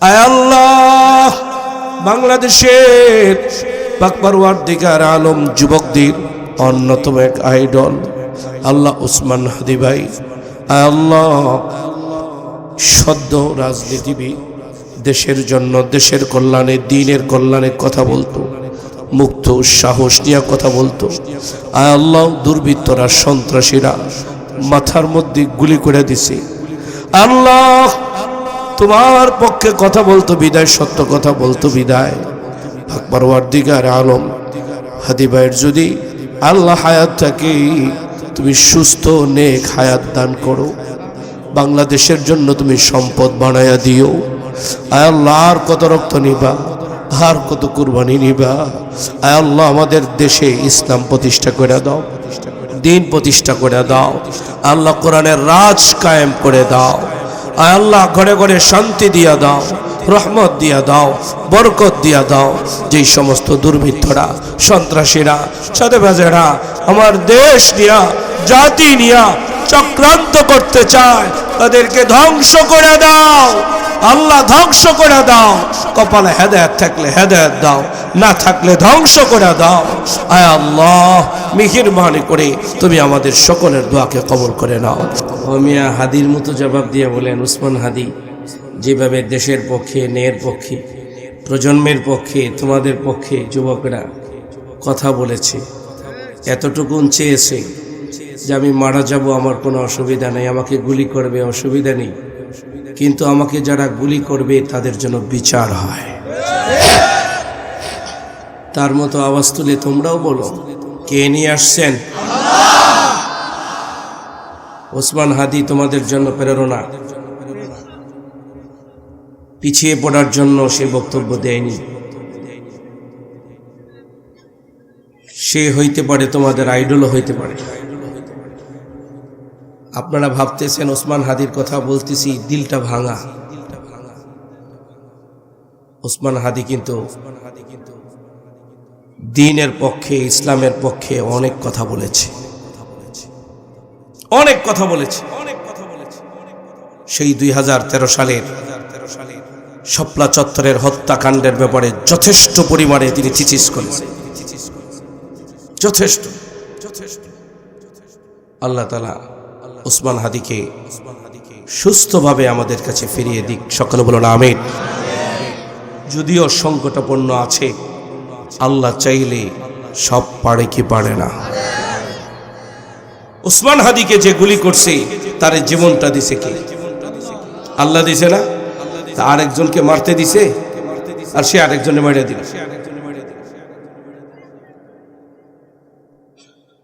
আয় আল্লাহ, বাংলাদেশের পাক পরওয়ারদিগার আলম যুবকদের অন্যতম এক আইডল আল্লাহ ওসমান হাদি ভাই। আয় আল্লাহ, সদ্য রাজনীতিবিদ, দেশের জন্য, দেশের কল্যাণে, দ্বীনের কল্যাণে কথা বলতো, মুক্ত সাহস নিয়ে কথা বলতো। আয় আল্লাহ, দুর্বৃত্তরা, সন্ত্রাসীরা মাথার মধ্যে গুলি করে দিছে। আল্লাহ, তোমার পক্ষে কথা বলতো বিদায়, সত্য কথা বলতো বিদায়। পাক পরওয়ারদিগার আলম হাদি ভাইয়ের যদি আল্লাহ হায়াত থাকে, তুমি সুস্থ নেক হায়াত দান করো, বাংলাদেশের জন্য তুমি সম্পদ বানায়া দিও। আয় আল্লাহ, আর কত রক্ত নিবা, আর কত কুরবানি নিবা। আয় আল্লাহ, আমাদের দেশে ইসলাম প্রতিষ্ঠা করে দাও, দ্বীন প্রতিষ্ঠা করে দাও। আল্লাহ, কোরআনের রাজ কায়েম করে দাও। আয় আল্লাহ, ঘরে ঘরে শান্তি দিয়া দাও, রহমত দিয়া দাও, বরকত দিয়া দাও। যেই সমস্ত দুর্বৃত্তরা, সন্ত্রাসীরা, চাঁদাবাজেরা আমার দেশ নিয়া, জাতি নিয়া চক্রান্ত করতে চায়, তাদেরকে ধ্বংস করে দাও। আল্লাহ, ধ্বংস করে দাও। কপালে হেদায়েত থাকলে হেদায়েত দাও, না থাকলে ধ্বংস করে দাও। আয় আল্লাহ, মেহেরবানি করে তুমি আমাদের সকলের দোয়াকে কবুল করে নাও। মিয়া হাদির মতো জবাব দিয়ে বলেন, ওসমান হাদি যেভাবে দেশের পক্ষে, ন্যায়ের পক্ষে, প্রজন্মের পক্ষে, তোমাদের পক্ষে যুবকরা কথা বলেছে, এতটুকু চেয়েছে যে আমি মারা যাব, আমার কোনো অসুবিধা নেই, আমাকে গুলি করবে অসুবিধা নেই, কিন্তু আমাকে যারা গুলি করবে তাদের জন্য বিচার হয়। তার মতো আওয়াজ তুলে তোমরাও বলো, কে নিয়ে আসছেন? ওসমান হাদি তোমাদের জন্য প্রেরণা। পিছিয়ে পড়ার জন্য সে বক্তব্য দেয়নি। সে হইতে পারে তোমাদের আইডলও হইতে পারে। আপনারা ভাবতেছেন ওসমান হাদির কথা বলতেছি, দিলটা ভাঙা। ওসমান হাদি কিন্তু দ্বীনের পক্ষে, ইসলামের পক্ষে অনেক কথা বলেছে, অনেক কথা বলেছে। সেই 2013 সালের শাপলা চত্বরের হত্যাকাণ্ডের ব্যাপারে যথেষ্ট পরিমাণে তিনি থিসিস করেছেন, যথেষ্ট। আল্লাহ তাআলা ওসমান হাদিকে সুস্থভাবে আমাদের কাছে ফিরিয়ে দিক, সকলে বলুন আমিন। যদিও সংকটাপন্ন আছে, আল্লাহ চাইলে সব পারে কি পারে না। ওসমান হাদিকে যে গুলি করছে, তার জীবনটা দিছে কে? আল্লাহ দিছে না? তা আরেকজনকে মারতে দিছে, আর সে আরেকজনে মারিয়ে দিল।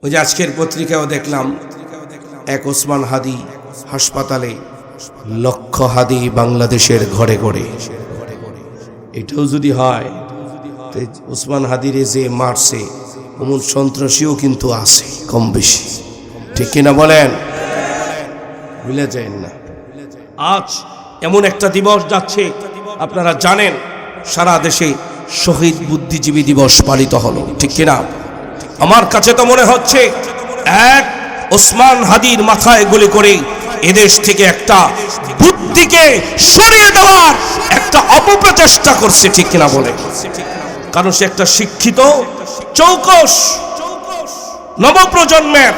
ওই যে আজকের পত্রিকাও দেখলাম, এক ওসমান হাদি হাসপাতালে, লক্ষ হাদি বাংলাদেশের ঘরে ঘরে। এটাও যদি হয়, ওসমান হাদিরে যে মারছে অমন সন্ত্রাসীও কিন্তু আছে কম বেশি, ঠিক কিনা বলেন? ভুলে যান না। আজ এমন একটা দিবস যাচ্ছে, আপনারা জানেন, সারা দেশে শহীদ বুদ্ধিজীবী দিবস পালিত হলো, ঠিক কিনা? আমার কাছে তো মনে হচ্ছে এক ওসমান হাদির মাথায় গুলি করে এদেশ থেকে একটা বুদ্ধিকে সরিয়ে দেওয়ার একটা অপপ্রচেষ্টা করছে, ঠিক কিনা বলে? কারণ সে একটা শিক্ষিত, চৌকস, নবপ্রজন্মের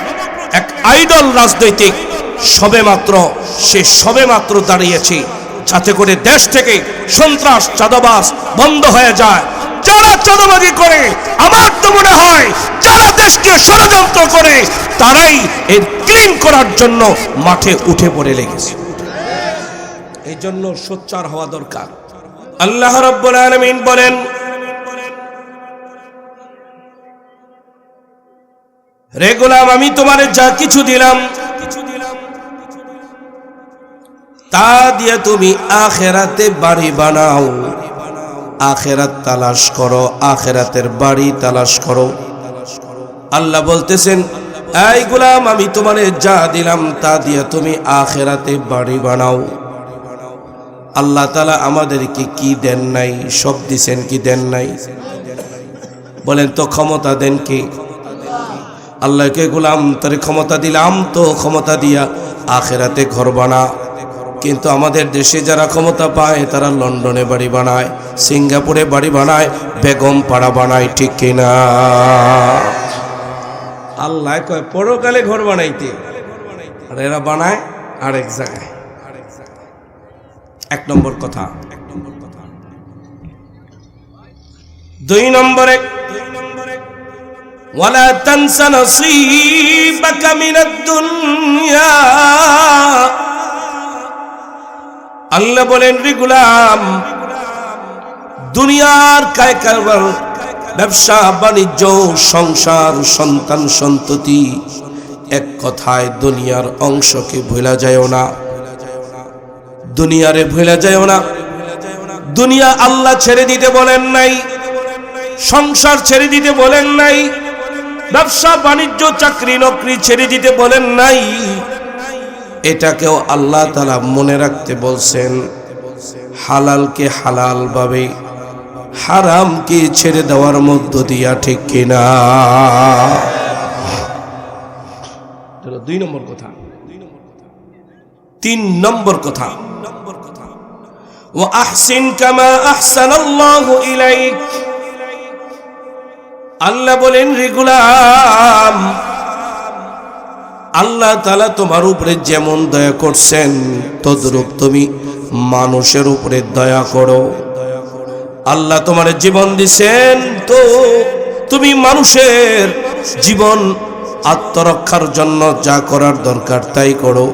এক আইডল রাজনৈতিক। সে সবেমাত্র দাঁড়িয়েছে যাতে করে দেশ থেকে সন্ত্রাস, চাঁদাবাজ বন্ধ হয়ে যায়। যারা চাঁদাবাজি করে, আমার তো মনে হয় যারা দেশকে ষড়যন্ত্র করে, তারাই এর ক্লিন করার জন্য মাঠে উঠে পড়ে লেগেছে। এই জন্য সোচ্চার হওয়া দরকার। আল্লাহ রাব্বুল আলামিন বলেন, রে গোলাম, আমি তোমারে যা কিছু দিলাম তা দিয়ে তুমি আখিরাতে বাড়ি বানাও, আখিরাত তালাশ করো, আখিরাতের বাড়ি তালাশ করো। আল্লাহ বলতেছেন, এই গোলাম, আমি তোমারে যা দিলাম তা দিয়ে তুমি আখিরাতে বাড়ি বানাও। আল্লাহ তাআলা আমাদেরকে কি দেন নাই? সব দিছেন কি দেন নাই? বলেন তো, ক্ষমতা দেন কি? আল্লাহকে গোলাম, তারে ক্ষমতা দিলাম, তো ক্ষমতা দিয়া আখিরাতে ঘর বানা। কিন্তু আমাদের দেশে যারা ক্ষমতা পায় তারা লন্ডনে বাড়ি বানায়, সিঙ্গাপুরে বাড়ি বানায়, বেগম পাড়া বানায়, ঠিক কিনা? আল্লাহ কয় পরকালে ঘর বানাইতে, আর এরা বানায় আরেক জায়গায়। এক নম্বর কথা। দুই নম্বরে ওয়ালা তানসা নসীবাকা মিনাদ দুনিয়া, আল্লাহ বলেন রে গোলাম, দুনিয়ার কায় কারবার, ব্যবসা বাণিজ্য, সংসার, সন্তান সন্ততি, এক কথায় দুনিয়ার অংশকে ভুলা যায় না, দুনিয়ারে ভুলা যায় না। দুনিয়া আল্লাহ ছেড়ে দিতে বলেন নাই, সংসার ছেড়ে দিতে বলেন নাই, ব্যবসা বাণিজ্য চাকরি নকরি ছেড়ে দিতে বলেন নাই। এটাকেও আল্লাহ তাআলা মনে রাখতে বলছেন। হালালকে হালাল ভাবে, হারামকে ছেড়ে দেওয়ার মধ্য দিয়া, ঠিক কিনা? দুই নম্বর কথা। তিন নম্বর কথা, ওয়া আহসিন কামা আহসানাল্লাহু ইলাইক, আল্লাহ বলেন রে গোলাম, আল্লাহ তাআলা তোমার উপরে যেমন দয়া করছেন তদ্রূপ তুমি মানুষের উপরে দয়া করো। আল্লাহ তোমার জীবন দিছেন, তো তুমি মানুষের জীবন আত্মরক্ষার জন্য যা করার দরকার তাই করো,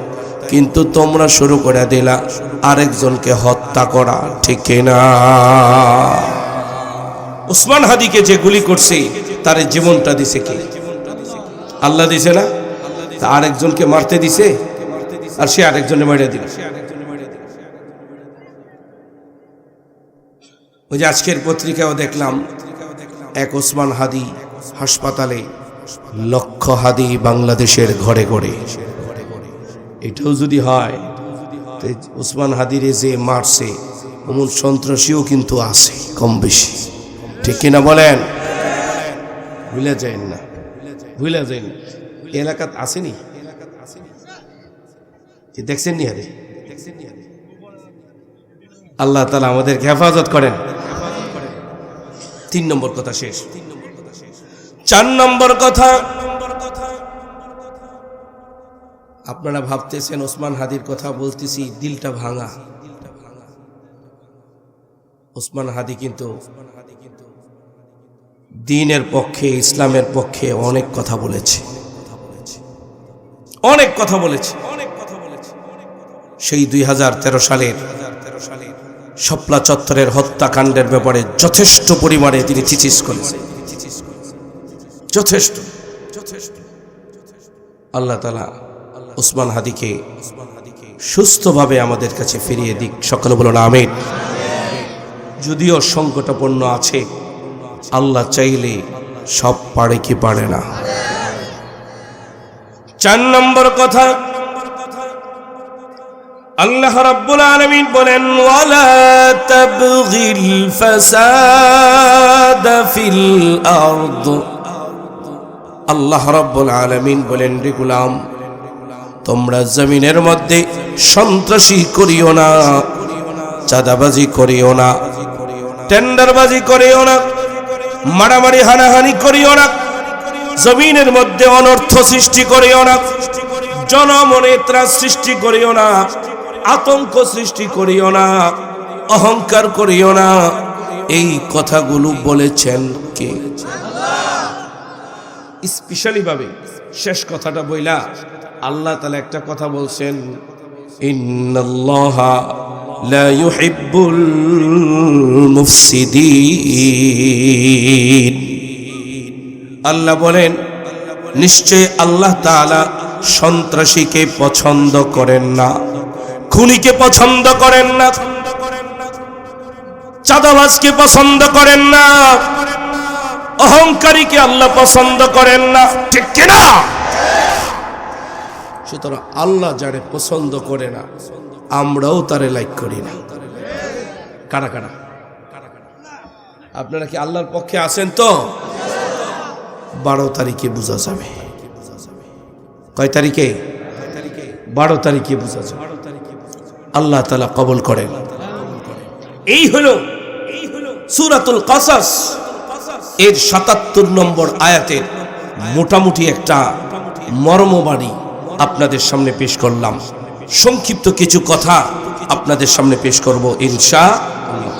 কিন্তু তোমরা শুরু করে দিলা আরেকজনকে হত্যা করা, ঠিক কিনা? উসমান হাদিকে যে গুলি করছে তার জীবনটা দিছে কে? আল্লাহ দিছে না? তা আরেকজনকে মারতে দিছে, আর সে আরেকজনে মারিয়ে দিল। ওই যে আজকের পত্রিকাও দেখলাম, এক ওসমান হাদি হাসপাতালে, লক্ষ হাদি বাংলাদেশের ঘরে ঘরে। এটাও যদি হয়, ওসমান হাদিরে যে মারছে অমন সন্ত্রাসীও কিন্তু আছে কম বেশি, ঠিক কিনা বলেন? ভুলে যাইন না, ভুলে যাইন না। এলাকাত আসেনি, দেখছেন নি? আরে আল্লাহ তাআলা আমাদেরকে হেফাজত করেন। তিন নম্বর কথা শেষ। চার নম্বর কথা, আপনারা ভাবতেছেন ওসমান হাদির কথা বলতেছি, দিলটা ভাঙা। ওসমান হাদি কিন্তু দ্বীনের পক্ষে, ইসলামের পক্ষে অনেক কথা বলেছে, অনেক কথা বলেছে। সেই 2013 সালের শাপলা চত্বরের হত্যাকাণ্ডের ব্যাপারে যথেষ্ট পরিমাণে তিনি চিচিস করেছেন, যথেষ্ট। আল্লাহ তাআলা ওসমান হাদিকে সুস্থভাবে আমাদের কাছে ফিরিয়ে দিক, সকলে বলুন আমিন। যদিও সংকটাপন্ন আছে, আল্লাহ চাইলে সব পারে কি পারে না। চার নম্বর কথা, আল্লাহ রাব্বুল আলামিন বলেন, ওয়ালা তাবগিল ফাসাদা ফিল আরদ, আল্লাহ রাব্বুল আলামিন বলেন রে গোলাম, তোমরা জমিনের মধ্যে সন্ত্রাসী করিও না, চাঁদাবাজি করিও না, টেন্ডারবাজি করিও না, মারামারি হানাহানি করিও না, জমিনের মধ্যে অনর্থ সৃষ্টি করিও না, জনমনে ত্রাস সৃষ্টি করিও না, আতঙ্ক সৃষ্টি করিও না, অহংকার করিও না। এই কথাগুলো বলেছেন কে? স্পেশালি ভাবে শেষ কথাটা বইলা আল্লাহ তাআলা একটা কথা বলছেন, ইন্নাল্লাহা লা ইউহিব্বুল মুফসিদিন। আল্লাহ বলেন, নিশ্চয় আল্লাহ তাআলা সন্ত্রাসীকে পছন্দ করেন না, খুনিকে পছন্দ করেন না, চাঁদাবাজকে পছন্দ করেন না, অহংকারীকে আল্লাহ পছন্দ করেন না, ঠিক কিনা? সুতরাং আল্লাহ যারে পছন্দ করে না, আমরাও তারে লাইক করি না। কারা কারা? আপনারা কি আল্লাহর পক্ষে আছেন? তো 12 তারিখে বোঝা যাবে। কয় তারিখে? 12 তারিখে বোঝা যাবে। আল্লাহ তাআলা কবুল করেন। এই হলো সূরাতুল কাসাস এর ৭৭ নম্বর আয়াতের মোটামুটি একটা মর্মবাণী আপনাদের সামনে পেশ করলাম। সংক্ষিপ্ত কিছু কথা আপনাদের সামনে পেশ করব ইনশাআল্লাহ।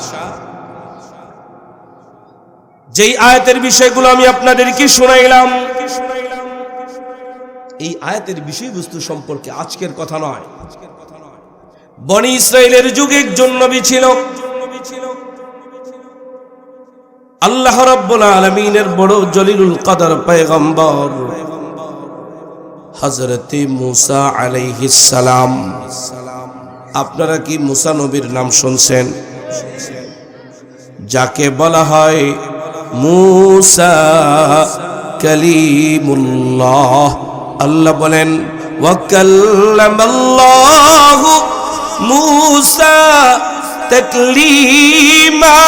যেই আয়াতের বিষয়গুলো আমি আপনাদেরকে শোনাইলাম, এই আয়াতের বিষয়বস্তু সম্পর্কে আজকের কথা নয়। বনি ইসরাইলের যুগে একজন নবী ছিল, আল্লাহ রাব্বুল আলামিনের বড় জলিলুল কদর পয়গম্বর হযরত মুসা আলাইহিস সালাম। আপনারা কি মুসা নবীর নাম শুনছেন? যাকে বলা হয় মুসা কালিমুল্লাহ। আল্লাহ বলেন ওয়া কাল্লামাল্লাহু মুসা তাকলিমা।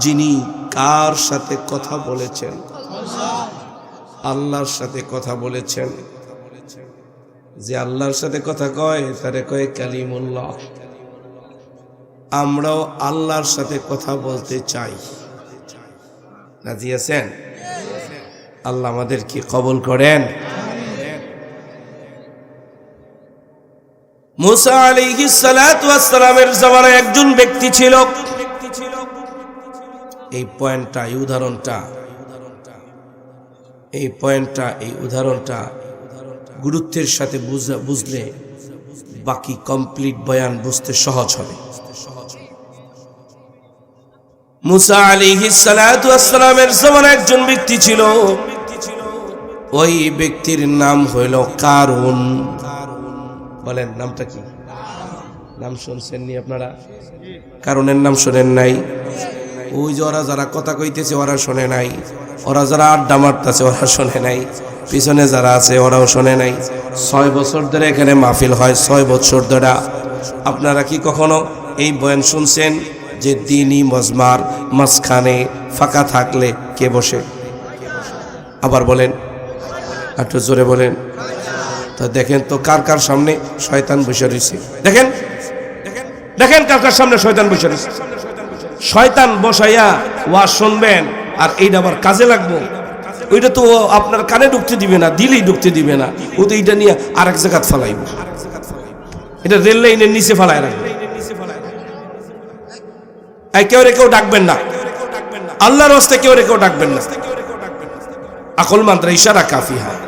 যিনি কার সাথে কথা বলেছেন? আল্লাহর সাথে কথা বলেছেন। যে আল্লাহর সাথে কথা কয় তারে কয় কালিমুল্লাহ। আমরাও আল্লাহর সাথে কথা বলতে চাই, রাজি আছেন? আল্লাহ আমাদের কি কবুল করেন। মুসা আলাইহিস সালাতু ওয়াস সালামের জামানায় একজন ব্যক্তি ছিল। এই পয়েন্টটা, এই উদাহরণটা, এই উদাহরণটা গুরুত্বের সাথে বুঝলে বাকি কমপ্লিট বয়ান বুঝতে সহজ হবে। মুসা আলাইহিস সালাতু ওয়াস সালামের জামানায় একজন ব্যক্তি ছিল। ওই ব্যক্তির নাম হইল কারুন। বলেন নামটা কি? নাম শুনছেন নি আপনারা? কারুনের নাম শোনেন নাই? ওই যে ওরা যারা কথা কইতেছে ওরা শোনে নাই, ওরা যারা আড্ডা মারতেছে ওরা শোনে নাই, পিছনে যারা আছে ওরাও শোনে নাই। 6 বছর ধরে এখানে মাহফিল হয়, 6 বছর ধরে। আপনারা কি কখনো এই বয়ান শুনছেন যে দ্বীনি মজমার মাঝখানে ফাঁকা থাকলে কে বসে? আবার বলেন, একটু জোরে বলেন। তো দেখেন তো কার কার সামনে শয়তান বসে রয়েছে। দেখেন দেখেন কার কার সামনে শয়তান বসে রয়েছে। শয়তান বসাইয়া ওয়াজ শুনবেন আর এইটা আবার কাজে লাগবো, ওইটা তো আপনার কানে ঢুকতে দিবে না, দিলেই ঢুকতে দিবে না। ও তো এইটা নিয়ে আরেক জায়গায় ফালাইব, এটা রেল লাইনের নিচে ফালায় রাখবে। কেউ ডাকবেন না, আল্লাহর রাস্তায় কেউ ডাকবেন না। আকল মাত্রা ইশারা কাফি হয়।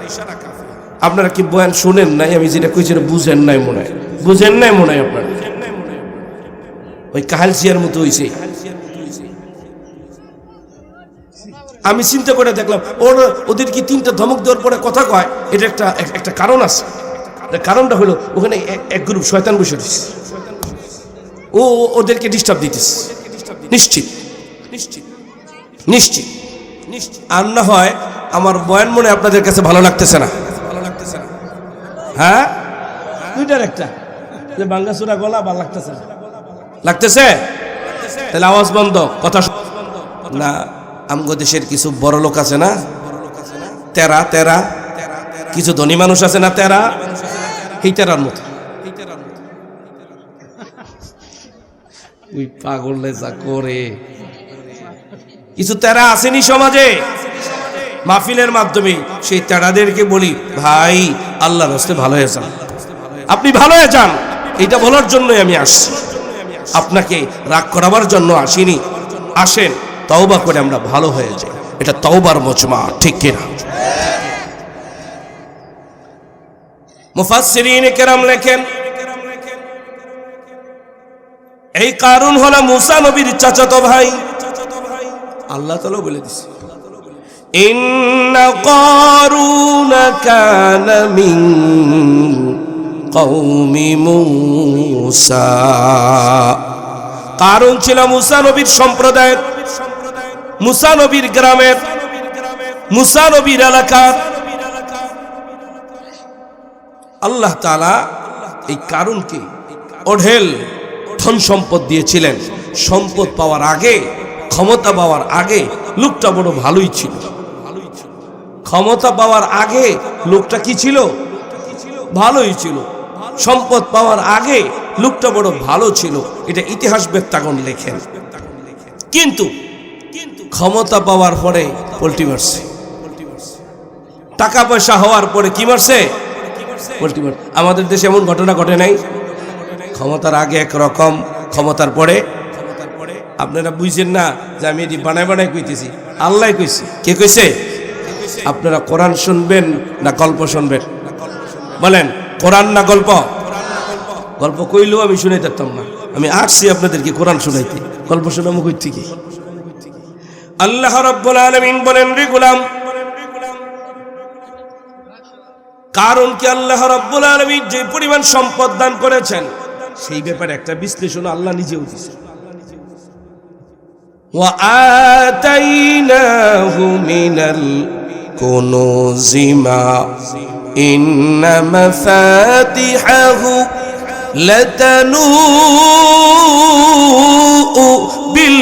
আপনারা কি বয়ান শুনেন নাই? আমি যেটা কইছি বুঝেন নাই মনে হয়, বুঝেন নাই মনে হয় আপনারা। ওই কাহালসিয়ার মতো হইছে। আমি চিন্তা করে দেখলাম ওদের কি 3টা ধমক দেওয়ার পরে কথা কয়, এটা একটা কারণ আছে। কারণটা হলো ওখানে এক গ্রুপ শয়তান বসে দিচ্ছে, ও ওদেরকে ডিস্টার্ব দিতেছে। নিশ্চিত নিশ্চিত নিশ্চিত নিশ্চিত আর না হয় আমার বয়ান মনে আপনাদের কাছে ভালো লাগতেছে না? হ্যাঁ, দুইটার একটা, যে বাঙ্গাসুরা গলা ভালো লাগতেছে না? লাগতেছে? তাহলে আওয়াজ বন্ধ, কথা না। আমগো দেশের কিছু বড় লোক আছে না, তেরা কিছু ধনী মানুষ আছে না, তেরা, এই তেরার মতো। ওই পাগলে যা করে, কিছু তেরা আসেনি সমাজে। মাহফিলের মাধ্যমে সেই তেরাদেরকে বলি, ভাই আল্লাহর রাস্তায় ভালো হয়ে যান, আপনি ভালো হয়ে যান। এটা বলার জন্যই আমি আসছি, আপনাকে রাগ করাবার জন্য আসিনি। আসেন তওবা করে আমরা ভালো হয়ে যাই, এটা তওবার মজমা, ঠিক কিনা? মুফাসসিরিন কেরাম লেখেন, এই কারুন হলো মুসা নবীর চাচাতো ভাই। আল্লাহ তাআলা বলে দিয়েছে, ইন্না কারুনা কানা মিন কওমি মুসা। কারুন ছিল মুসা নবীর সম্প্রদায়ের, মুসা নবীর গ্রামের, মুসা নবীর এলাকার। আল্লাহ তাআলা এই কারুনকে অঢেল ধন সম্পদ দিয়েছিলেন। সম্পদ পাওয়ার আগে, ক্ষমতা পাওয়ার আগে লোকটা বড় ভালোই ছিল, ক্ষমতা পাওয়ার আগে লোকটা কি ছিল? ভালোই ছিল। সম্পদ পাওয়ার আগে লোকটা বড় ভালো ছিল, এটা ইতিহাস বেত্তাগণ লেখেন। কিন্তু ক্ষমতা পাওয়ার পরে পল্টি মারছে। টাকা পয়সা হওয়ার পরে কি মারছে? পল্টি মারছে। আমাদের দেশে এমন ঘটনা ঘটে নাই? ক্ষমতার আগে একরকম, ক্ষমতার পরে আপনারা বুঝছেন না যে আমি এটি বানায় বানায় কইতেছি, আল্লাহ কইছে। কে কইছে? আপনারা কোরআন শুনবেন না গল্প শুনবেন? বলেন, কোরআন না গল্প? গল্প কইলেও আমি শুনাইতে পারতাম না। আমি আসছি আপনাদেরকে কোরআন শুনাইতে, গল্প শোনাবো কই থেকে? আল্লাহ রাব্বুল আলামিন বলেন, রে গোলাম, কারণ কি আল্লাহ রাব্বুল আলামিন যে পরিমাণ সম্পদ দান করেছেন সেই ব্যাপারে একটা বিশ্লেষণ আল্লাহ নিজেও দিয়েছেন। ওয়া আতাইনাহু মিনাল কুনুজি মা ইন্না মাফাতিহাহু লাতানূউ বিল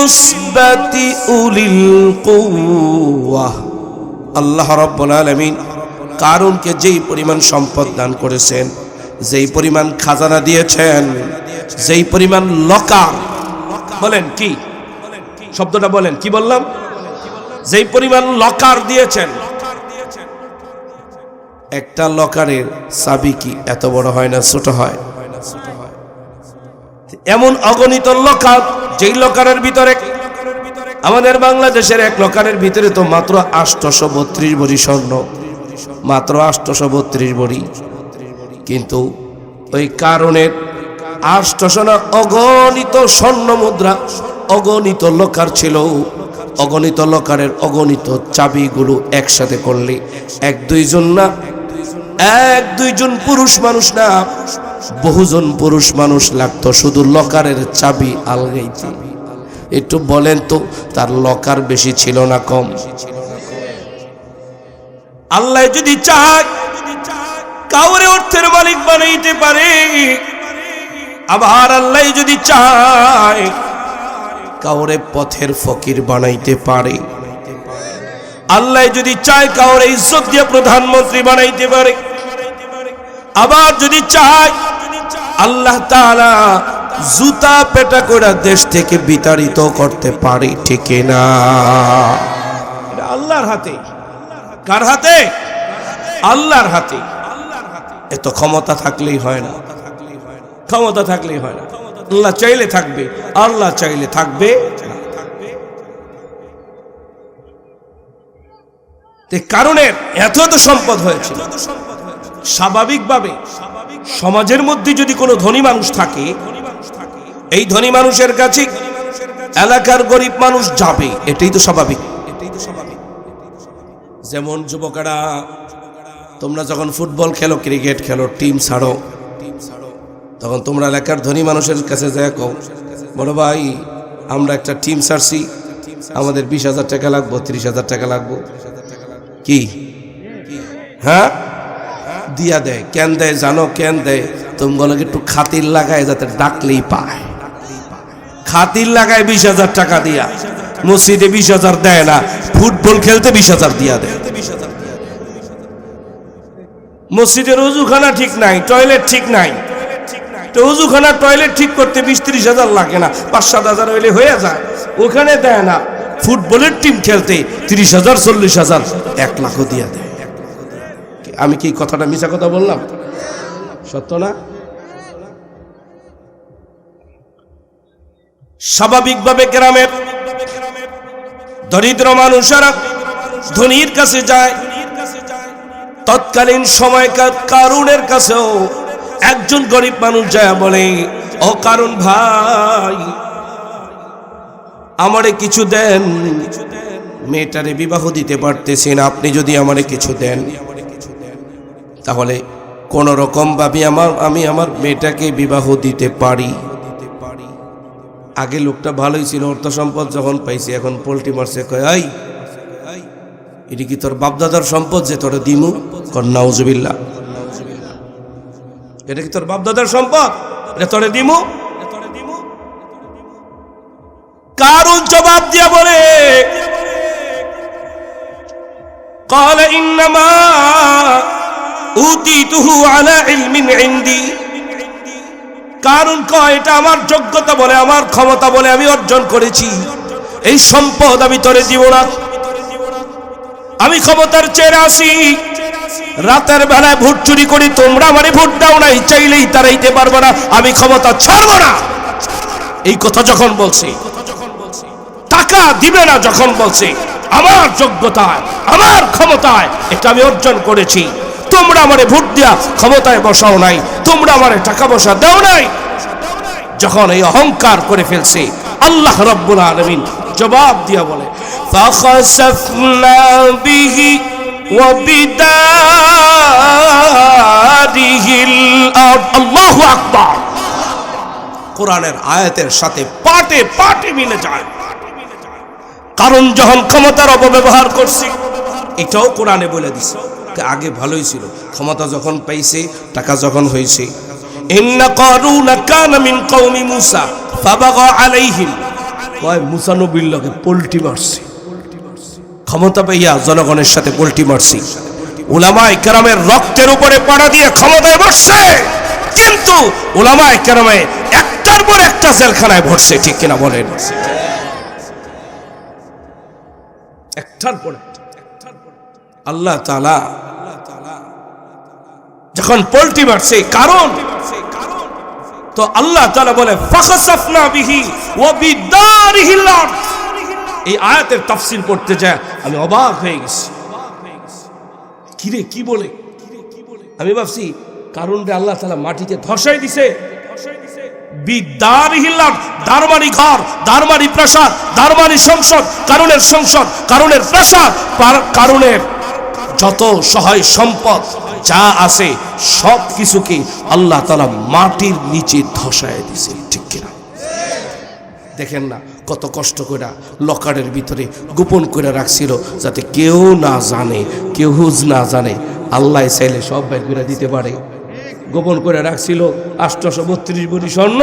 উসবাতি উলিল কুওয়াহ। আল্লাহ রাব্বুল আলামিন কারণকে যেই পরিমাণ সম্পদ দান করেছেন, যেই পরিমাণ খাজানা দিয়েছেন, যেই পরিমাণ লকার, বলেন কি শব্দটা বলেন, কি বললাম? যেই পরিমাণ লকার দিয়েছেন, একটা লকারের চাবি কি এত বড় হয় না ছোট হয়? এমন অগণিত লকার, যেই লকারের ভিতরে আমাদের বাংলাদেশের এক লকারের ভিতরে তো মাত্র 832 ভরি স্বর্ণ, মাত্র 832 ভরি। কিন্তু ওই কারণের 800 না অগণিত স্বর্ণ মুদ্রা, অগণিত লকার ছিল। অগণিত লকারের অগণিত চাবিগুলো একসাথে করলে এক দুইজন না, এক দুইজন পুরুষ মানুষ না, বহুজন পুরুষ মানুষ লাগতো শুধু লকারের চাবি আলগাইতে। একটু বলেন তো, তার লকার বেশি ছিল না কম? আল্লাহ যদি চায় কাউরে অর্থের মালিক বানাইতে পারে, আবার আল্লাহ যদি চায় কাউরে পথের ফকির বানাইতে পারে। আল্লাহ যদি চায় কাউরে ইজ্জত দিয়ে প্রধানমন্ত্রী বানাইতে পারে। আবার যদি চায় আল্লাহ তাআলা জুতা পেটা করে দেশ থেকে বিতাড়িত করতে পারে, ঠিক না? এটা আল্লাহর হাতে। কার হাতে? আল্লাহর হাতে। এত ক্ষমতা থাকলেই হয় না, ক্ষমতা থাকলেই হয় না। আল্লাহ চাইলে থাকবে, আল্লাহ চাইলে থাকবে না। কারণের এত এত সম্পদ হয়েছিল। স্বাভাবিকভাবে সমাজের মধ্যে যদি কোনো ধনী মানুষ থাকে, এই ধনী মানুষের কাছে এলাকার গরিব মানুষ যাবে, এটাই তো স্বাভাবিক। যেমন যুবকেরা, তোমরা যখন ফুটবল খেলো, ক্রিকেট খেলো, টিম ছাড়ো, তখন তোমরা এলাকার ধনী মানুষের কাছে যায় কও, বড় ভাই আমরা একটা টিম ছাড়ছি, আমাদের 20,000 টাকা লাগবো, 30,000 টাকা লাগবো। কি হ্যাঁ দিয়া দেয়। কেন দেয় জানো? কেন দেয়? তোমাগুলোকে একটু খাতির লাগায়, যাতে ডাকলেই পায়। খাতির লাগায় 20,000 টাকা দিয়া। মসজিদে 20,000 দেয় না, ফুটবল খেলতে 20,000 দিয়া দেয়। মসজিদের ওযুখানা ঠিক নাই, টয়লেট ঠিক নাই, তো ওযুখানা টয়লেট ঠিক করতে 20-30,000 লাগে না, 5-7,000 হইলে হয়ে যায়। ওখানে দেয় না, ফুটবলের টিম খেলতে 30,000, 40,000, 1 লাখও দিয়া দেয়। আমি কি কথাটা মিছা কথা বললাম? সত্য না? স্বাভাবিকভাবে গ্রামের দরিদ্র মানুষেরা ধনীর কাছে যায়। তৎকালীন সময়কার কারুনের কাছেও একজন গরিব মানুষ যায় বলে, ও কারুন ভাই আমারে কিছু দেন, মেয়েটারে বিবাহ দিতে পারতেছেন, আপনি যদি আমারে কিছু দেন তাহলে কোন রকম ভাবে আমি আমার মেয়েটাকে বিবাহ দিতে পারি। আগে লোকটা ভালোই ছিল, অর্থ সম্পদ যখন পাইছে এখন পোল্টি মারছে, কয় এই এটি কি তোর বাপদাদার সম্পদ যে তোরা দিমু? কর নাউজুবিল্লাহ। এটা কি তোর বাপদাদার সম্পদ, এটা তোরে দিমু? কারুন জবাব দিয়া বলে, قال إنما أوتيته على علم عندي। কারণ কয় এটা আমার যোগ্যতা বলে, আমার ক্ষমতা বলে আমি অর্জন করেছি, এই সম্পদ আমি তোরে দিব না। আমি ক্ষমতার চেয়ে আসি, রাতের বেলায় ভোট চুরি করি, তোমরা আমারে ভোট দাও নাই, চাইলেই তারাইতে পারবে না, আমি ক্ষমতা ছাড়বো না। এই কথা যখন বলছি, টাকা দিবে না যখন বলছি, আমার যোগ্যতায় আমার ক্ষমতায় এটা আমি অর্জন করেছি, তোমরা আমারে ভোট দিয়া ক্ষমতায় বসাও নাই, তোমরা আমারে টাকা পয়সা দাও নাই, যখন এই অহংকার করে ফেলছে, আল্লাহ রাব্বুল আলামিন জবাব দিয়া বলে ফাখাসাফনা বিহি ওয়া বিদারিহিল আরদ। আল্লাহু আকবার। কোরআনের আয়াতের সাথে পাটে পাটে মিলে যায়। কারণ যখন ক্ষমতার অপব্যবহার করছি, এটাও কোরআনে বলে দিছে, আগে ভালোই ছিল, ক্ষমতা যখন পাইছে, টাকা যখন হয়েছে। ইন্না কারুনা কানা মিন কওমি মূসা ফাবাগা আলাইহিম। কয় মূসা নবীর লগে পল্টি মারছে, ক্ষমতা পাইয়া জনগণের সাথে পল্টি মারছি। উলামায়ে কেরামের রক্তের উপরে পাড়া দিয়ে ক্ষমতায় বসছে, কিন্তু উলামায়ে কেরামে একটার পর একটা জেলখানায় ভরছে, ঠিক কিনা বলেন? একটার পর আল্লাহ তাআলা যখন পল্টি মারছে, কারণ তো আল্লাহ তাআলা বলে ফাখাসাফনা বিহি ওয়া বিদারিহিল আরদ। এই আয়াতের তাফসীর পড়তে যায় আমি অবাক হয়ে গেছি, কি রে কি বলে? আমি ভাবছি কারণটা আল্লাহ তাআলা মাটিতে ধসাই দিছে, বিদারিহিল আরদ, দারমানি ঘর, দারমানি প্রাসাদ, দারমানি সংসদ, কারণের সংসদ, কারণের প্রাসাদ, কারণের যত সহায় সম্পদ যা আছে সব কিছুকে আল্লাহ তাআলা মাটির নিচে ধসায় দিছে, ঠিক কিনা? দেখেন না কত কষ্ট করে লকারের ভিতরে গোপন করে রাখছিল, যাতে কেউ না জানে, কেউ না জানে। আল্লাহ চাইলে সব বের করে দিতে পারে। গোপন করে রাখছিল 832 ভরি স্বর্ণ,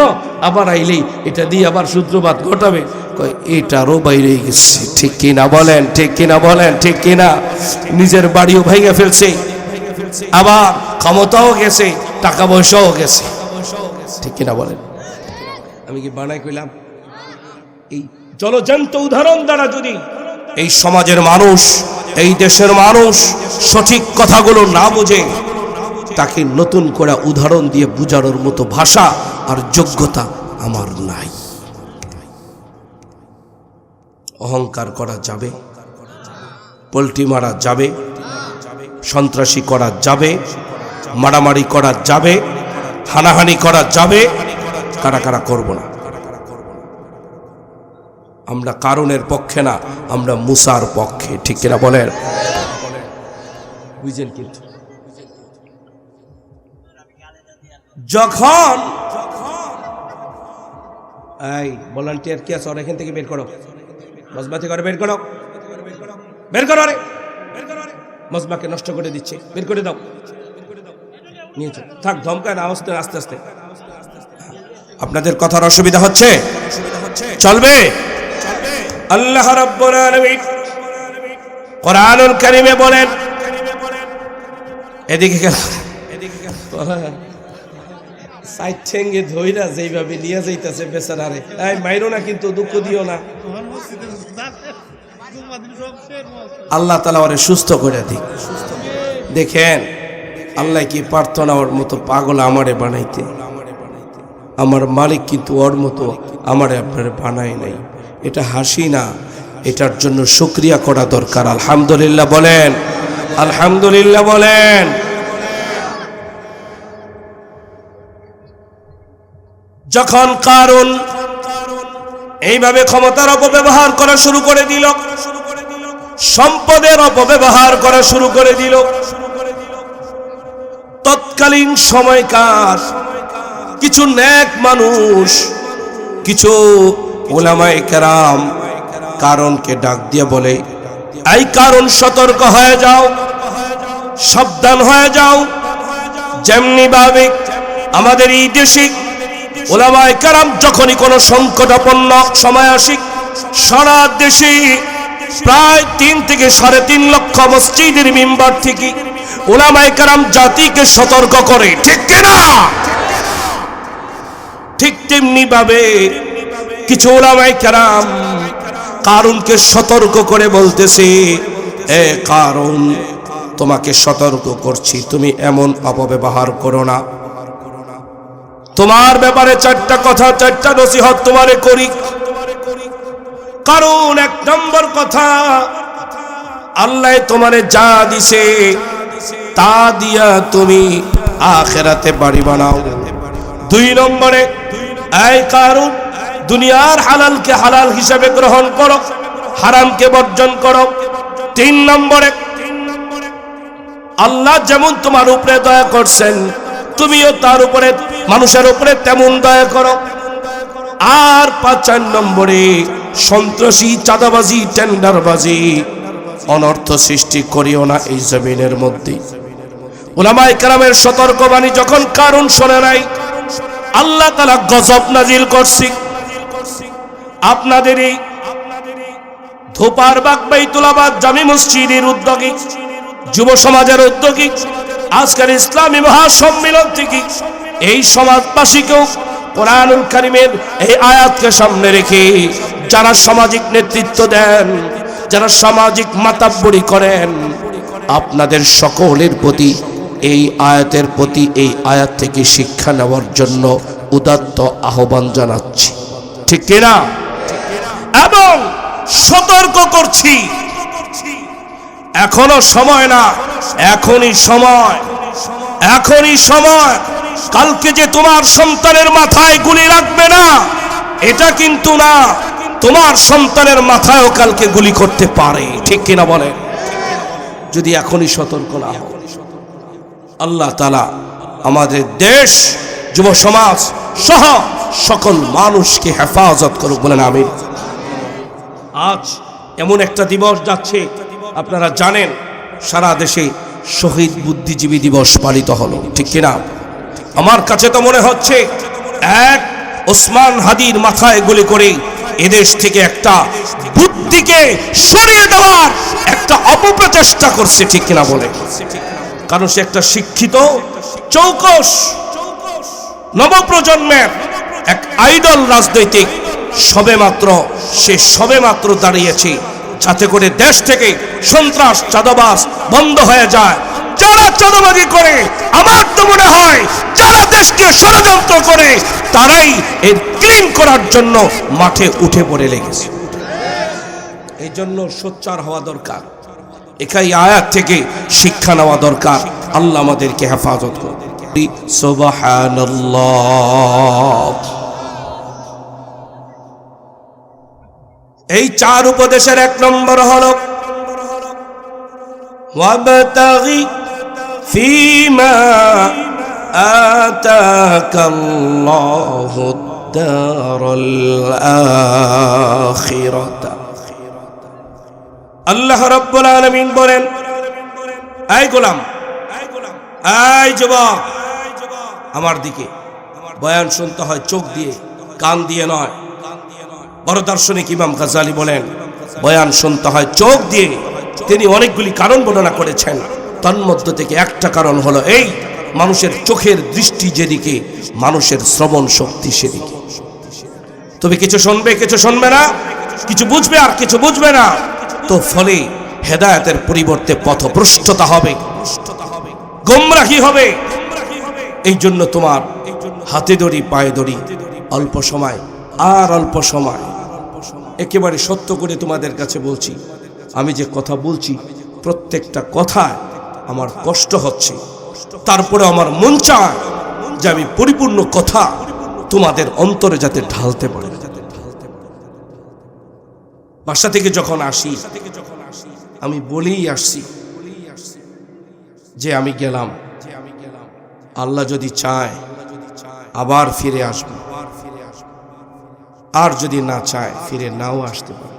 আবার আইলেই এটা দিয়ে আবার সূত্রপাত ঘটাবে, এটারও বাইরে গেছে, ঠিক কিনা বলেন? ঠিক কিনা বলেন? ঠিক কিনা? নিজের বাড়িও ভেঙে ফেলছে, আবার ক্ষমতাও গেছে, টাকা পয়সাও গেছে, ঠিক কিনা বলেন? আমি কি বানাই কইলাম? এই জলজান্ত উদাহরণ দ্বারা যদি এই সমাজের মানুষ, এই দেশের মানুষ সঠিক কথাগুলো না বোঝে, তাকে নতুন করে উদাহরণ দিয়ে বুঝানোর মতো ভাষা আর যোগ্যতা আমার নাই। অহংকার করা যাবে, পল্টি মারা যাবে, সন্ত্রাসী করা যাবে, মারামারি করা যাবে, হানাহানি করা যাবে, কারা কারা করব না? আমরা কারণের পক্ষে না, আমরা মুসার পক্ষে, ঠিক কিনা বলেন? বুঝেন? কিন্তু যখন এই ভলান্টিয়ার কি আছে, এখান থেকে বের করো, মজমাতে করে বের করো, বের করো, রে মজমাকে নষ্ট করে দিচ্ছে, বের করে দাও, নিয়েছে থাক, ধমকায় না, আস্তে আস্তে আস্তে। আপনাদের কথার অসুবিধা হচ্ছে? চলবে? আল্লাহ রাব্বুল আলামিন কোরআনুল কারীমে বলেন, এদিকে গেল, সাইড ঠেঙ্গে ধইরা যেইভাবে নিয়ে যাইতেছে বেচারারে, এই মাইরো না কিন্তু, দুঃখ দিও না, আল্লাহ তাআলা ওরে সুস্থ করে দিক। দেখেন আল্লাহ কি প্রার্থনা, ওর মতো পাগল আমারে বানাইতে, আমার মালিক কিন্তু ওর মতো আমারে আপনারে বানায় নাই। এটা হাসি না, এটার জন্য শুকরিয়া করা দরকার। আলহামদুলিল্লাহ বলেন, আলহামদুলিল্লাহ বলেন। যখন কারণ এইভাবে ক্ষমতার অপব্যবহার করা শুরু করে দিল, সম্পদের অপব্যবহার করা শুরু করে দিল, তৎকালীন সময়কার কিছু নেক মানুষ, কিছু উলামায়ে কেরাম কারণকে ডাক দিয়ে বলে, এই কারণ সতর্ক হয়ে যাও, সাবধান হয়ে যাও। যেমনি ভাবে আমাদের এই দেশে উলামায়ে কেরাম যখনই কোনো সংকটাপন্ন সময় আসে, সারা দেশে প্রায় 3 থেকে 3.5 লক্ষ মসজিদের মিম্বার থেকে উলামায়ে কেরাম জাতিকে সতর্ক করে, ঠিক কিনা? ঠিক তেমনি ভাবে কিছু উলামায়ে কেরাম কারুনকে সতর্ক করে বলতেছে, এ কারুন, তোমাকে সতর্ক করছি, তুমি এমন অপব্যবহার করো না। তোমার ব্যাপারে 4টা কথা, 4টা নসিহত তোমারে করি। কারণ 1 নম্বর কথা, আল্লাহ তোমারে যা দিছে তা দিয়া তুমি আখিরাতে বাড়ি বানাও। 2 নম্বরে, এই কারুন, দুনিয়ার হালালকে হালাল হিসাবে গ্রহণ করো, হারামকে বর্জন করো। 3 নম্বরে, আল্লাহ যেমন তোমার উপরে দয়া করছেন, তুমিও তার উপরে, মানুষের উপরে তেমন দয়া করো। আর 4 নম্বরে, সন্ত্রাসী, চাঁদাবাজি, টেন্ডারবাজি, অনর্থ সৃষ্টি করিও না এই জমিনের মধ্যে। উলামায়ে কেরামের সতর্কবাণী যখন কারুন শোনে নাই, আল্লাহ তাআলা গজব নাজিল করছে। আপনাদের এই ধোপারবাগ বাইতুলাবাদ জামি মসজিদের উদ্যোগী, যুব সমাজের উদ্যোগী, আজকের ইসলামী মহাসম্মেলন থেকে এই সমাজবাসীকেও কোরআনুল কারীমের এই আয়াতকে সামনে রেখে যারা সামাজিক নেতৃত্ব দেন, যারা সামাজিক মাতাব্বরি করেন, আপনাদের সকলের প্রতি এই আয়াতের প্রতি, এই আয়াত থেকে শিক্ষা নেওয়ার জন্য উদাত্ত আহ্বান জানাচ্ছি, ঠিক কিনা? এবং সতর্ক করছি, এখনো সময় না, এখনই সময়, এখনই সময়। কালকে যে তোমার সন্তানের মাথায় গুলি লাগবে না, এটা কিন্তু না, তোমার সন্তানের মাথায়ও কালকে গুলি করতে পারে, ঠিক কিনা বলেন? যদি এখনই সতর্ক না হও। আল্লাহ তাআলা আমাদের দেশ, যুব সমাজ সহ সকল মানুষকে হেফাজত করুক, বলেন আমিন। আজ এমন একটা দিবস যাচ্ছে, আপনারা জানেন, সারা দেশে শহীদ বুদ্ধিজীবী দিবস পালিত হলো, ঠিক কিনা? আমার কাছে তো মনে হচ্ছে এক ওসমান হাদির মাথায় গুলি করে এদেশ থেকে একটা বুদ্ধিকে সরিয়ে দেওয়ার একটা অপপ্রচেষ্টা করছে, ঠিক কিনা বলে? কারণ সে একটা শিক্ষিত, চৌকস, নবপ্রজন্মের এক আইডল রাজনৈতিক, সে সবেমাত্র দাঁড়িয়েছে যাতে করে দেশ থেকে সন্ত্রাস, চাঁদাবাজ বন্ধ হয়ে যায়। যারা চাঁদাবাজি করে, আমার তো মনে হয় যারা দেশকে ষড়যন্ত্র করে, তারাই এর ক্লিন করার জন্য মাঠে উঠে পড়ে লেগেছে। এই জন্য সোচ্চার হওয়া দরকার, একাই আয়াত থেকে শিক্ষা নেওয়া দরকার। আল্লাহ আমাদেরকে হেফাজত করুন। সুবহানাল্লাহ। এই 4 উপদেশের 1 নম্বর হলো ওয়াবতাগি ফীমা আতাকাল্লাহুদ দারাল আখিরাতা। আল্লাহ রাব্বুল আলামিন বলেন, এই গোলাম, এই যুবক, আমার দিকে বয়ান শুনতে হয় চোখ দিয়ে, কান দিয়ে নয়। বড় দার্শনিক ইমাম গাজ্জালী বলেন, বয়ান শুনতে হয় চোখ দিয়ে। তিনি অনেকগুলি কারণ বর্ণনা করেছেন, তন্মধ্য থেকে একটা কারণ হলো এই, মানুষের চোখের দৃষ্টি যেদিকে, মানুষের শ্রবণ শক্তি সেদিকে। তবে কিছু শুনবে, কিছু শুনবে না, কিছু বুঝবে আর কিছু বুঝবে না, তো ফলে হেদায়েতের পরিবর্তে পথভ্রষ্টতা হবে, গোমরাহি হবে। এই জন্য তোমার হাতে দড়ি, পায়ে দড়ি, অল্প সময় আর অল্প সময়। একেবারে সত্য করে তোমাদের কাছে বলছি, আমি যে কথা বলছি প্রত্যেকটা কথায় আমার কষ্ট হচ্ছে, তারপরে আমার মন চায় যে আমি পরিপূর্ণ কথা তোমাদের অন্তরে যাতে ঢালতে পারি। বাসা থেকে যখন আসি, আমি বলেই আসছি যে আমি গেলাম, আল্লাহ যদি চায় আবার ফিরে আসবো, আর যদি না চায় ফিরে নাও আসতে পারে।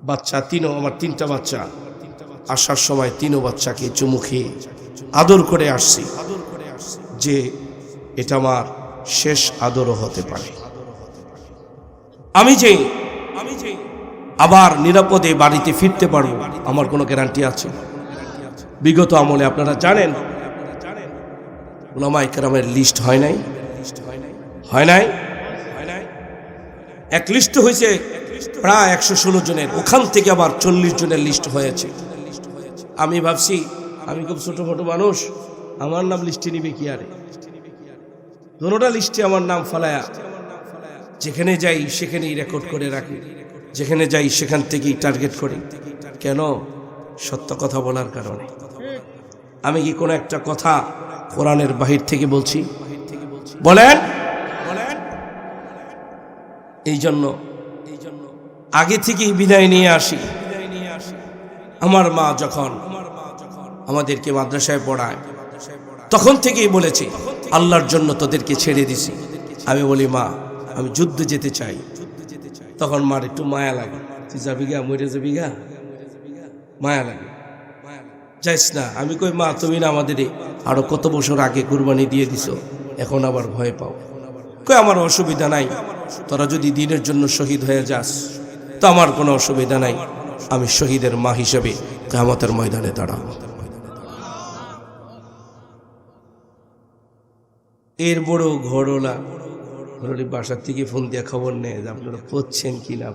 বাচ্চা আমার 3টা বাচ্চা, আসার সময় 3 বাচ্চাকে চুমু খেয়ে আদর করে আসছি, যে এটা আমার শেষ আদরও হতে পারে। আমি যে আবার নিরাপদে বাড়িতে ফিরতে পারবো, আমার কোনো গ্যারান্টি আছে? বিগত আমলে আপনারা জানেন উলামায়ে কেরামের লিস্ট হয় নাই, হয় নাই, এক লিস্ট হয়েছে প্রায় 116 জনের, ওখান থেকে আবার 40 জনের লিস্ট হয়েছে। আমি ভাবছি আমি খুব ছোট মোটো মানুষ, আমার নাম লিস্টে নিবে কি আরে? দোনোটা লিস্টে আমার নাম ফালায়া যেখানে যাই সেখানেই রেকর্ড করে রাখি, যেখানে যাই সেখান থেকেই টার্গেট করি। কেন? সত্য কথা বলার কারণে। আমি কি কোনো একটা কথা কোরআনের বাহির থেকে বলছি? বলেন। এই জন্য আগে থেকেই বিদায় নিয়ে আসি। আমার মা যখন আমাদেরকে মাদ্রাসায় পড়ায় তখন থেকেই বলেছে আল্লাহর জন্য তোদেরকে ছেড়ে দিছি। আমি বলি মা আমি যুদ্ধে যেতে চাই। তখন মার একটু মায়া লাগে, তুই যাবি গা, মরে যাবি গা, মায়া লাগে, যাইস না। আমি কই মা তুমি না আমাদের আরো কত বছর আগে কুরবানি দিয়ে দিছো, এখন আবার ভয় পাও। কই আমার অসুবিধা নাই, তোরা যদি দ্বীনের জন্য শহীদ হয়ে যাস তো আমার কোনো অসুবিধা নাই, আমি শহীদের মা হিসেবে কিয়ামতের ময়দানে দাঁড়াবো। এর বড় ঘরোলা বাসার থেকে ফোন দিয়ে খবর নেয় যে আপনারা পড়ছেন কিনা।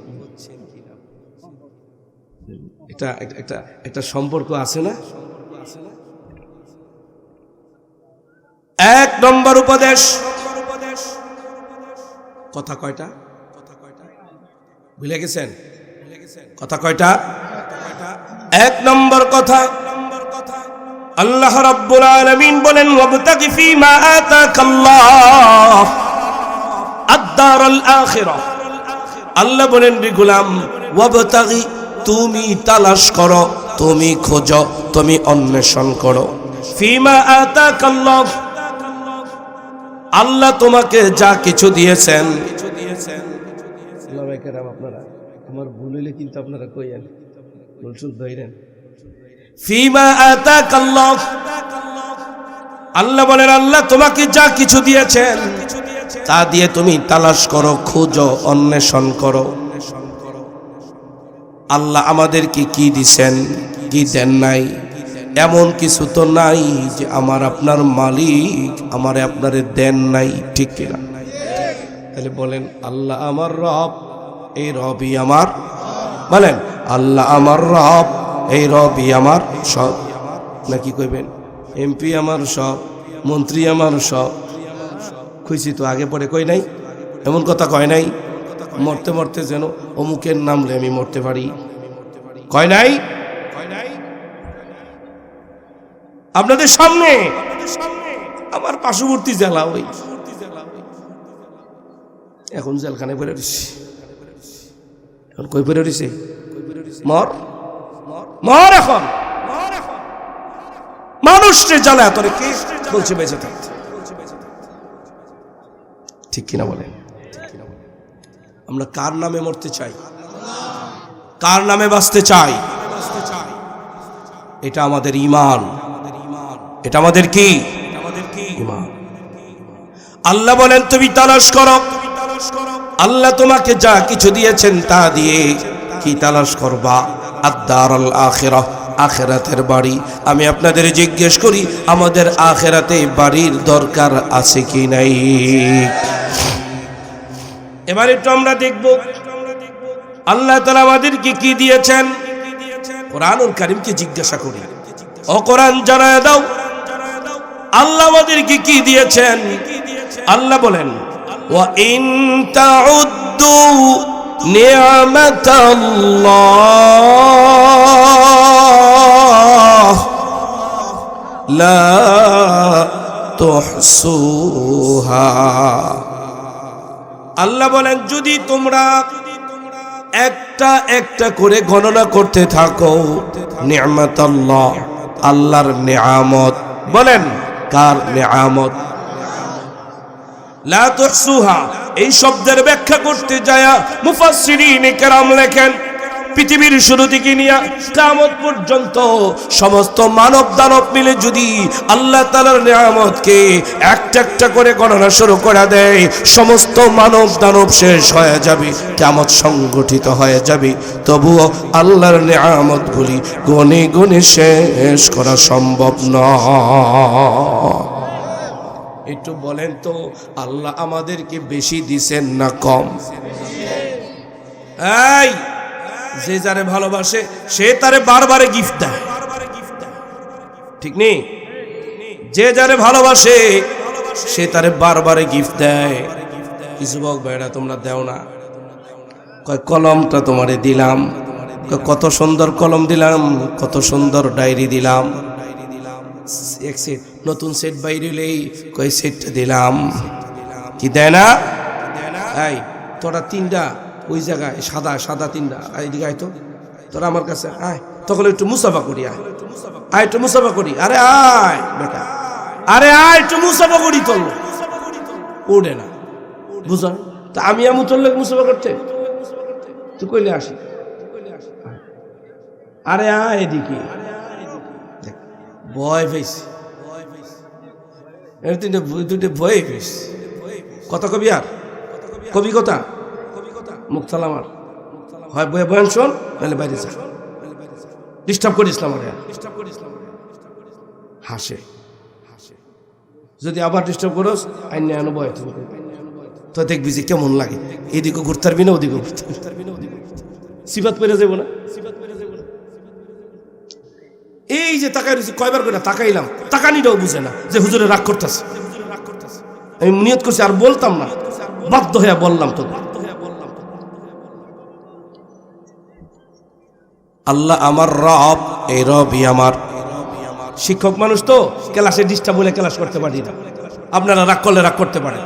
এটা একটা একটা সম্পর্ক আছে না? এক নম্বর উপদেশ, কথা কয়টা? ভুলে গেছেন? কথা কয়টা? এক নম্বর কথা, আল্লাহ রাব্বুল আলামিন বলেন ওয়াবতাগি ফীমা আতাকাল্লাহ আদ-দারাল আখিরাহ। আল্লাহ বলেন রে গোলাম ওয়াবতাগি, তুমি তালাশ করো, তুমি খোঁজো, তুমি অন্বেষণ করো, ফীমা আতাকাল্লাহ, আল্লাহ তোমাকে যা কিছু দিয়েছেন। ওলামায়ে কেরাম আপনারা আমার ভুল হইলে কিন্তু আপনারা কইয়েন, ভুল ধরেন। ফীমা আতাকাল্লাহ, আল্লাহ বলেন আল্লাহ তোমাকে যা কিছু দিয়েছেন তা দিয়ে তুমি তালাশ করো, খোঁজো, অন্বেষণ করো। আল্লাহ আমাদেরকে কি দিছেন, কি দেন নাই, এমন কিছু তো নাই যে আমার আপনার মালিক আমারে আপনারে দেন নাই, ঠিক কিনা? তাহলে বলেন আল্লাহ আমার রব, এই রবই আমার, বলেন আল্লাহ আমার রব, এই রবই আমার সব। নাকি কইবেন এমপি আমার সব, মন্ত্রী আমার সব? খুঁজছি তো আগে পরে কই নাই, এমন কথা কয় নাই। মরতে মরতে যেন অমুকের নামলে আমি মরতে পারি, কয় নাই? আপনাদের সামনে আমার পার্শ্ববর্তী জেলা, ওই এখন জেলখানায় পড়ে রয়েছে। এখন কই পড়ে রয়েছে? মর মর। এখন মানুষকে জ্বালা তোরে কে বলছে বেঁচে থাকতে, ঠিক কিনা বলেন? আমরা কার নামে মরতে চাই, কার নামে বাঁচতে চাই? এটা আমাদের ঈমান, এটা আমাদের কি ঈমান। আল্লাহ বলেন তুমি তালাশ করো, আল্লাহ তোমাকে যা কিছু দিয়েছেন তা দিয়ে কি তালাশ করবা? আদ-দারাল আখিরাহ, আখিরাতের বাড়ি। আমি আপনাদের জিজ্ঞেস করি আমাদের আখিরাতে বাড়ির দরকার আছে কি নাই? এবার একটু আমরা দেখব আল্লাহ তাআলা আমাদেরকে কি দিয়েছেন। কোরআনুল কারীমকে জিজ্ঞাসা করি, ও কোরআন জানায় দাও আল্লাহ আমাদেরকে কি দিয়েছেন। আল্লাহ বলেন ওয়া ইন তাউদ্দু নি'মাতাল্লাহ লা তুহসুহা। আল্লাহ বলেন যদি তোমরা একটা একটা করে গণনা করতে থাকো নি'মাতাল্লাহ, আল্লাহর নিয়ামত। বলেন কার নিয়ামত? লা তুহসুহা, এই শব্দের ব্যাখ্যা করতে যায় মুফাসসিরিন কেরাম লেখেন পৃথিবীর শুরু থেকে নিয়ে কিয়ামত পর্যন্ত সমস্ত মানব দানব মিলে যদি আল্লাহ তাআলার নিয়ামতকে একটা একটা করে গণনা শুরু করে দেয়, সমস্ত মানব দানব শেষ হয়ে যাবে, কিয়ামত সংগঠিত হয়ে যাবে, তবুও আল্লাহর নিয়ামতগুলি গনে গনে শেষ করা সম্ভব নয়। একটু বলেন তো, আল্লাহ আমাদেরকে বেশি দিছেন না কম? এই যে যারে ভালোবাসে সে তারে বারবারে গিফট দেয়, ঠিক নেই? যে যারে ভালোবাসে সে তারে বারবারে গিফট দেয়। কিছু বক ভাইরা তোমরা দেও না, কয় কলমটা তোমারে দিলাম, কত সুন্দর কলম দিলাম, কত সুন্দর ডায়েরি দিলাম, এক সেট নতুন সেট বাইরেলেই কয় সেটটা দিলাম, কি দেয় না? এই তোরা তিনটা ওই জায়গায় সাদা সাদা তিনটা এইদিকে আয় তো, তোরা আমার কাছে আয়, তখন একটু মুসাফা করি, আয় আয় একটু মুসাফা করি, আরে আয় বেটা, আরে আয় একটু মুসাফা করি, তোর ওড়ে না বুঝল? তা আমি চললে মুসাফা করতে তুই কইলে আসি, আরে আয় এদিকে, ভয় পেয়েছি দুটো ভয়ে পেয়েছি। কথা কবি আর কবি কথা মুখ চালা আমার হয়, বয়ে বয়ান শোন, নাহলে বাইরে যা, ডিস্টার্ব করিস না আমার, হাসে যদি আবার ডিস্টার্ব করোস আইন আনো বয়, তো দেখবি যে কেমন লাগে, এদিকে ঘুরতে পারবি না, ওদিকে ঘুরতে পারবি না, সিফাত পেরে যাবো না। এই যে তাকাই রয়েছে কয়বার করে তাকাইলাম, তাকানিটাও বুঝে না যে হুজুরে রাগ করতেছে। আমি নিয়ত করছি আর বলতাম না, বাধ্য হয়ে বললাম। তো আল্লাহ আমার রব, এই রবই আমার। শিক্ষক মানুষ তো ক্লাসে ডিস্টার্ব বলে ক্লাস করতে পারি না, আপনারা রাগ করলে রাগ করতে পারেন।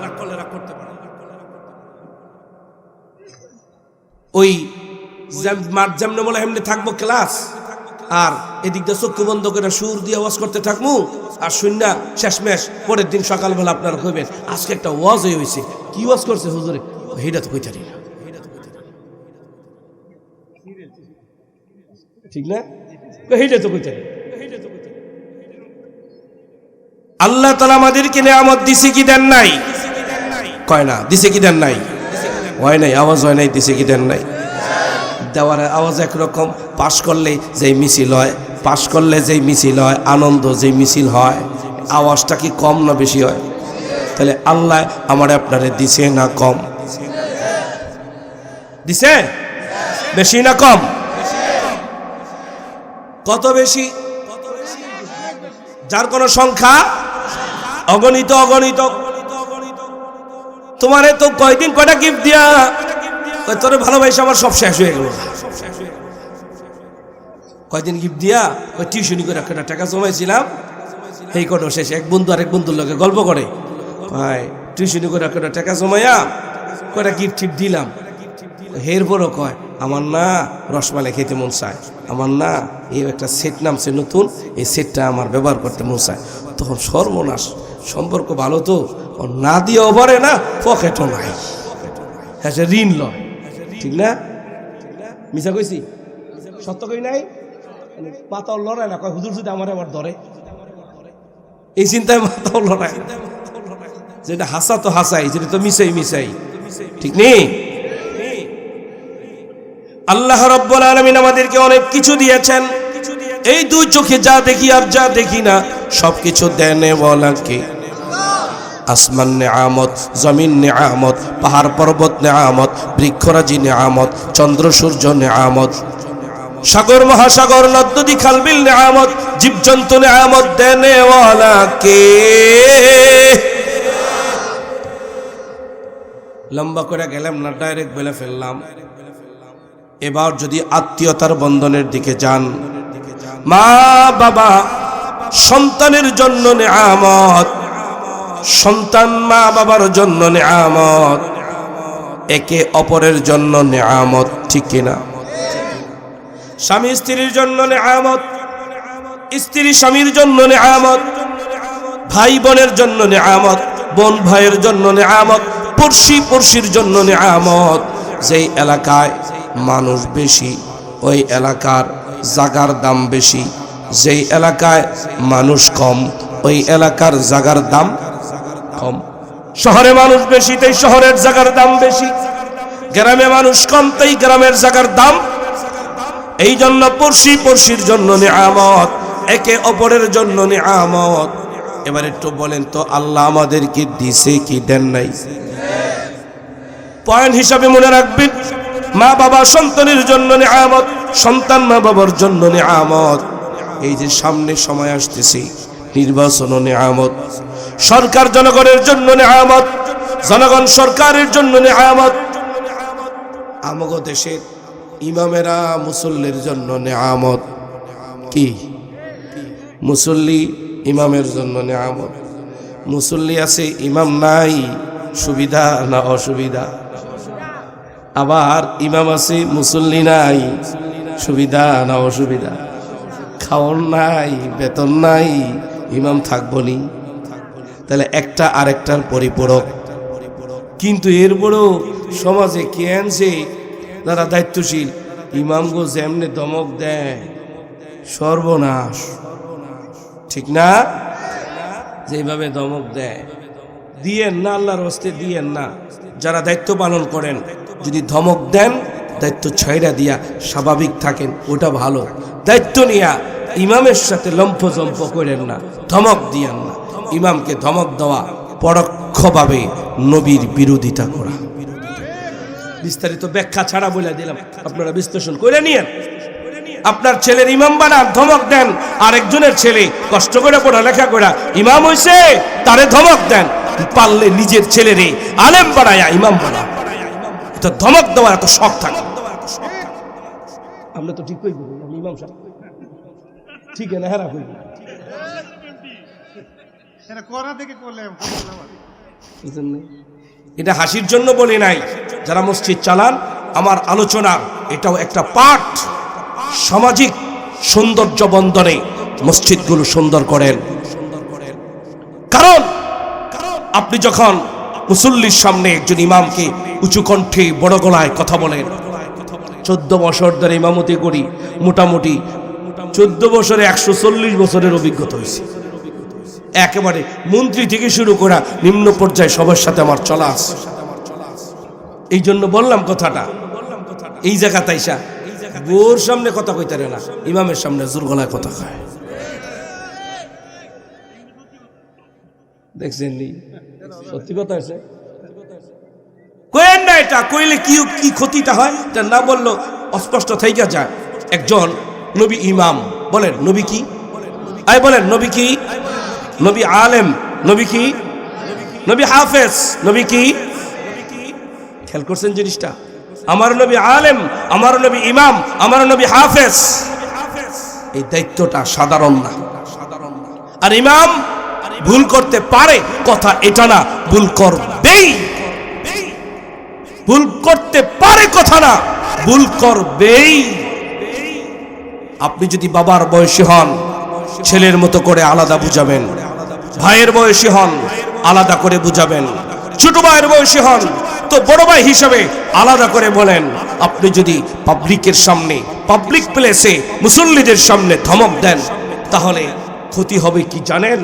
ওই যেমন বলে এমনি থাকবো ক্লাস, আর এদিক দিয়ে চক্ষু বন্ধ করে সুর দিয়ে ওয়াজ করতে থাকবো, আর শূন্য শেষমেশ পরের দিন সকালবেলা আপনারা কইবেন আজকে একটা ওয়াজ হয়েছে, কি ওয়াজ করছে হুজুরে, হেটা তো কইতারি না, ঠিক না? হেটা তো কইতারি। আল্লাহ তাআলা আমাদেরকে নিয়ামত দিছে কি দেন নাই? কয় না, দিছে কি দেন নাই? হয় নাই, আওয়াজ হয় নাই, দিছে কি দেন নাই? দেওয়ার আওয়াজ একরকম, পাশ করলে যেই মিছিল হয়, পাশ করলে যেই মিছিল হয়, আনন্দ যেই মিছিল হয়, আওয়াজটা কি কম না বেশি হয়? তাহলে আল্লাহ আমার আপনারে দিছে না কম? দিছে? বেশি না কম? কত বেশি? যার কোন সংখ্যা অগণিত অগণিত। তোমারে তো কয়দিন কয়টা গিফট দিয়া তোর ভালোবাসা আমার সব শেষ হয়ে গেল, কয়দিন গিফট দিয়া ওই টিউশনি করে একটা টাকা জমাইছিলাম, এই কটা শেষ। এক বন্ধু আরেক বন্ধুর লগে গল্প করে, ভাই টিউশনি করে একটা টাকা জমাইয়া কয়টা গিফট টিপ দিলাম, এরপরও কয় আমার না রসমালাই খেতে মন চায়, আমার না এই একটা সেট নামছে নতুন, এই সেটটা আমার ব্যবহার করতে মন চায়। তখন সর্বনাশ, সম্পর্ক ভালো তো না দিয়েও পারে না, পকেটও নাই, হ্যাঁ সে ঋণ লয়, ঠিক না? মিছা কইছি? সত্য কই নাই? পাতাও লড়ায় না, কয় হুজুর যদি আমার আবার ধরে, এই চিন্তায় মাথাও লড়ায়, যেটা হাসা তো হাসাই, যেটা তো মিশাই মিশাই, ঠিক নেই? আল্লাহ রাব্বুল আলামিন আমাদেরকে অনেক কিছু দিয়েছেন, এই দুই চোখে যা দেখি আর যা দেখি না সবকিছু দেনে বলা কে? আসমান নেয়ামত, জমিন নেয়ামত, পাহাড় পর্বত নেয়ামত, বৃক্ষরাজি নেয়ামত, চন্দ্র সূর্য নেয়ামত, সাগর মহাসাগর নদ নদী খালবিল নেয়ামত, জীবজন্তু নেয়ামত, দেনে ওয়ালা কে? লম্বা করে গেলাম না, ডাইরেক্ট বলে ফেললাম। এবার যদি আত্মীয়তার বন্ধনের দিকে যান, মা বাবা সন্তানের জন্য নেয়ামত, সন্তান মা বাবার জন্য নেয়ামত, একে অপরের জন্য নেয়ামত, ঠিক কিনা? স্বামী স্ত্রীর জন্য নেয়ামত, স্ত্রী স্বামীর জন্য নেয়ামত, ভাই বোনের জন্য নেয়ামত, বোন ভাইয়ের জন্য নেয়ামত, পড়শি পড়শির জন্য নেয়ামত। যেই এলাকায় মানুষ বেশি ওই এলাকার জাগার দাম বেশি। যেই এলাকায় মানুষ কম ওই এলাকার জাগার দাম কম। শহরে মানুষ বেশি তাই শহরের জাগার দাম বেশি, গ্রামে মানুষ কম তাই গ্রামের জাগার দাম। এই জন্য পড়শির জন্য নিয়ামত, একে অপরের জন্য নিয়ামত। এবার একটু বলেন তো আল্লাহ আমাদেরকে দিছে কি দেন নাই? পয়েন্ট হিসাবে মনে রাখবেন, মা বাবা সন্তানের জন্য নিয়ামত, সন্তান মা বাবার জন্য নিয়ামত। এই যে সামনে সময় আসতেছে নির্বাচন নিয়ামত, সরকার জনগণের জন্য নিয়ামত, জনগণ সরকারের জন্য নিয়ামত। আমগো দেশের ইমামেরা মুসল্লির জন্য নিয়ামত। কি মুসল্লি ইমামের জন্য নিয়ামত? মুসল্লি আছে ইমাম নাই, সুবিধা না অসুবিধা? আবার ইমাম আছে মুসল্লি নাই, সুবিধা না অসুবিধা? খাওয়ার নাই, বেতন নাই, ইমাম থাকবনি। তাহলে একটা আরেকটার পরিপূরক। কিন্তু এরপরও সমাজে কে আনছে যারা দায়িত্বশীল, ইমামগো যেমনে দমক দেয়, সর্বনাশ। ঠিক না? যেভাবে দমক দেয়, দিয়েন না, আল্লাহর হস্তে দিয়েন না। যারা দায়িত্ব পালন করেন যদি ধমক দেন, দায়িত্ব ছাইড়া দিয়া স্বাভাবিক থাকেন, ওটা ভালো। দায়িত্ব নিয়া ইমামের সাথে লম্ফজম্প করেন না, ধমক দিয়েন না। ইমামকে ধমক দেওয়া পরোক্ষভাবে নবীর বিরোধিতা করা। বিস্তারিত ব্যাখ্যা ছাড়া বলে দিলাম, আপনারা বিশ্লেষণ করে নিয়েন। আপনার ছেলের ইমাম বানান, ধমক দেন। আরেকজনের ছেলে কষ্ট করে পড়ালেখা করা ইমাম হইছে, তারে ধমক দেন। পারলে নিজের ছেলেরে আলেম বানায়া ইমাম বানান। এটা ধমক দেওয়ার এত শখ থাকে। আমরা তো ঠিক কই বলি ইমাম সাহেব, ঠিক না? হেরা কই এটা হাসির জন্য বলি নাই। যারা মসজিদ চালান, আমার আলোচনার এটাও একটা পাঠ। সামাজিক সৌন্দর্য বন্ধনে মসজিদগুলো সুন্দর করেন। কারণ আপনি যখন মুসল্লির সামনে একজন ইমামকে উঁচু কণ্ঠে বড় গলায় কথা বলেন, 14 বছর ধরে ইমামতি করি, মোটামুটি 14 বছরে 140 বছরের অভিজ্ঞতা হয়েছে। একেবারে মন্ত্রী থেকে শুরু করা নিম্ন পর্যায়ে সবার সাথে আমার চলা আছে। এই জন্য বললাম কথাটা। এই জায়গা তাইসা বোর সামনে কথা কইতারে না, ইমামের সামনে জোর গলায় কথা কয়। দেখছেন নি? সত্যি কথা আছে। কইেন না এটা, কইলে কি ক্ষতিটা হয় এটা না বললো অস্পষ্ট থেকে যায়। একজন নবী ইমাম, বলেন নবী কি? আই বলেন নবী কি? নবী আলেম, নবী কি? নবী হাফেজ, নবী কি? খেয়াল করছেন জিনিসটা? আমার নবী আলেম, আমার নবী ইমাম, আমার নবী হাফেজ। এই দায়িত্বটা সাধারণ না। আর ইমাম ভুল করতে পারে, কথা এটা না, ভুল করবেই। ভুল করতে পারে কথা না, ভুল করবেই। আপনি যদি বাবার বয়সী হন, ছেলের মতো করে আলাদা বুঝাবেন। ভাইয়ের বয়সী হন, আলাদা করে বুঝাবেন। ছোট ভাইয়ের বয়সী হন তো বড় ভাই হিসাবে আলাদা করে বলেন। আপনি যদি পাবলিকের সামনে, পাবলিক প্লেসে মুসল্লিদের সামনে ধমক দেন, তাহলে ক্ষতি হবে কি জানেন?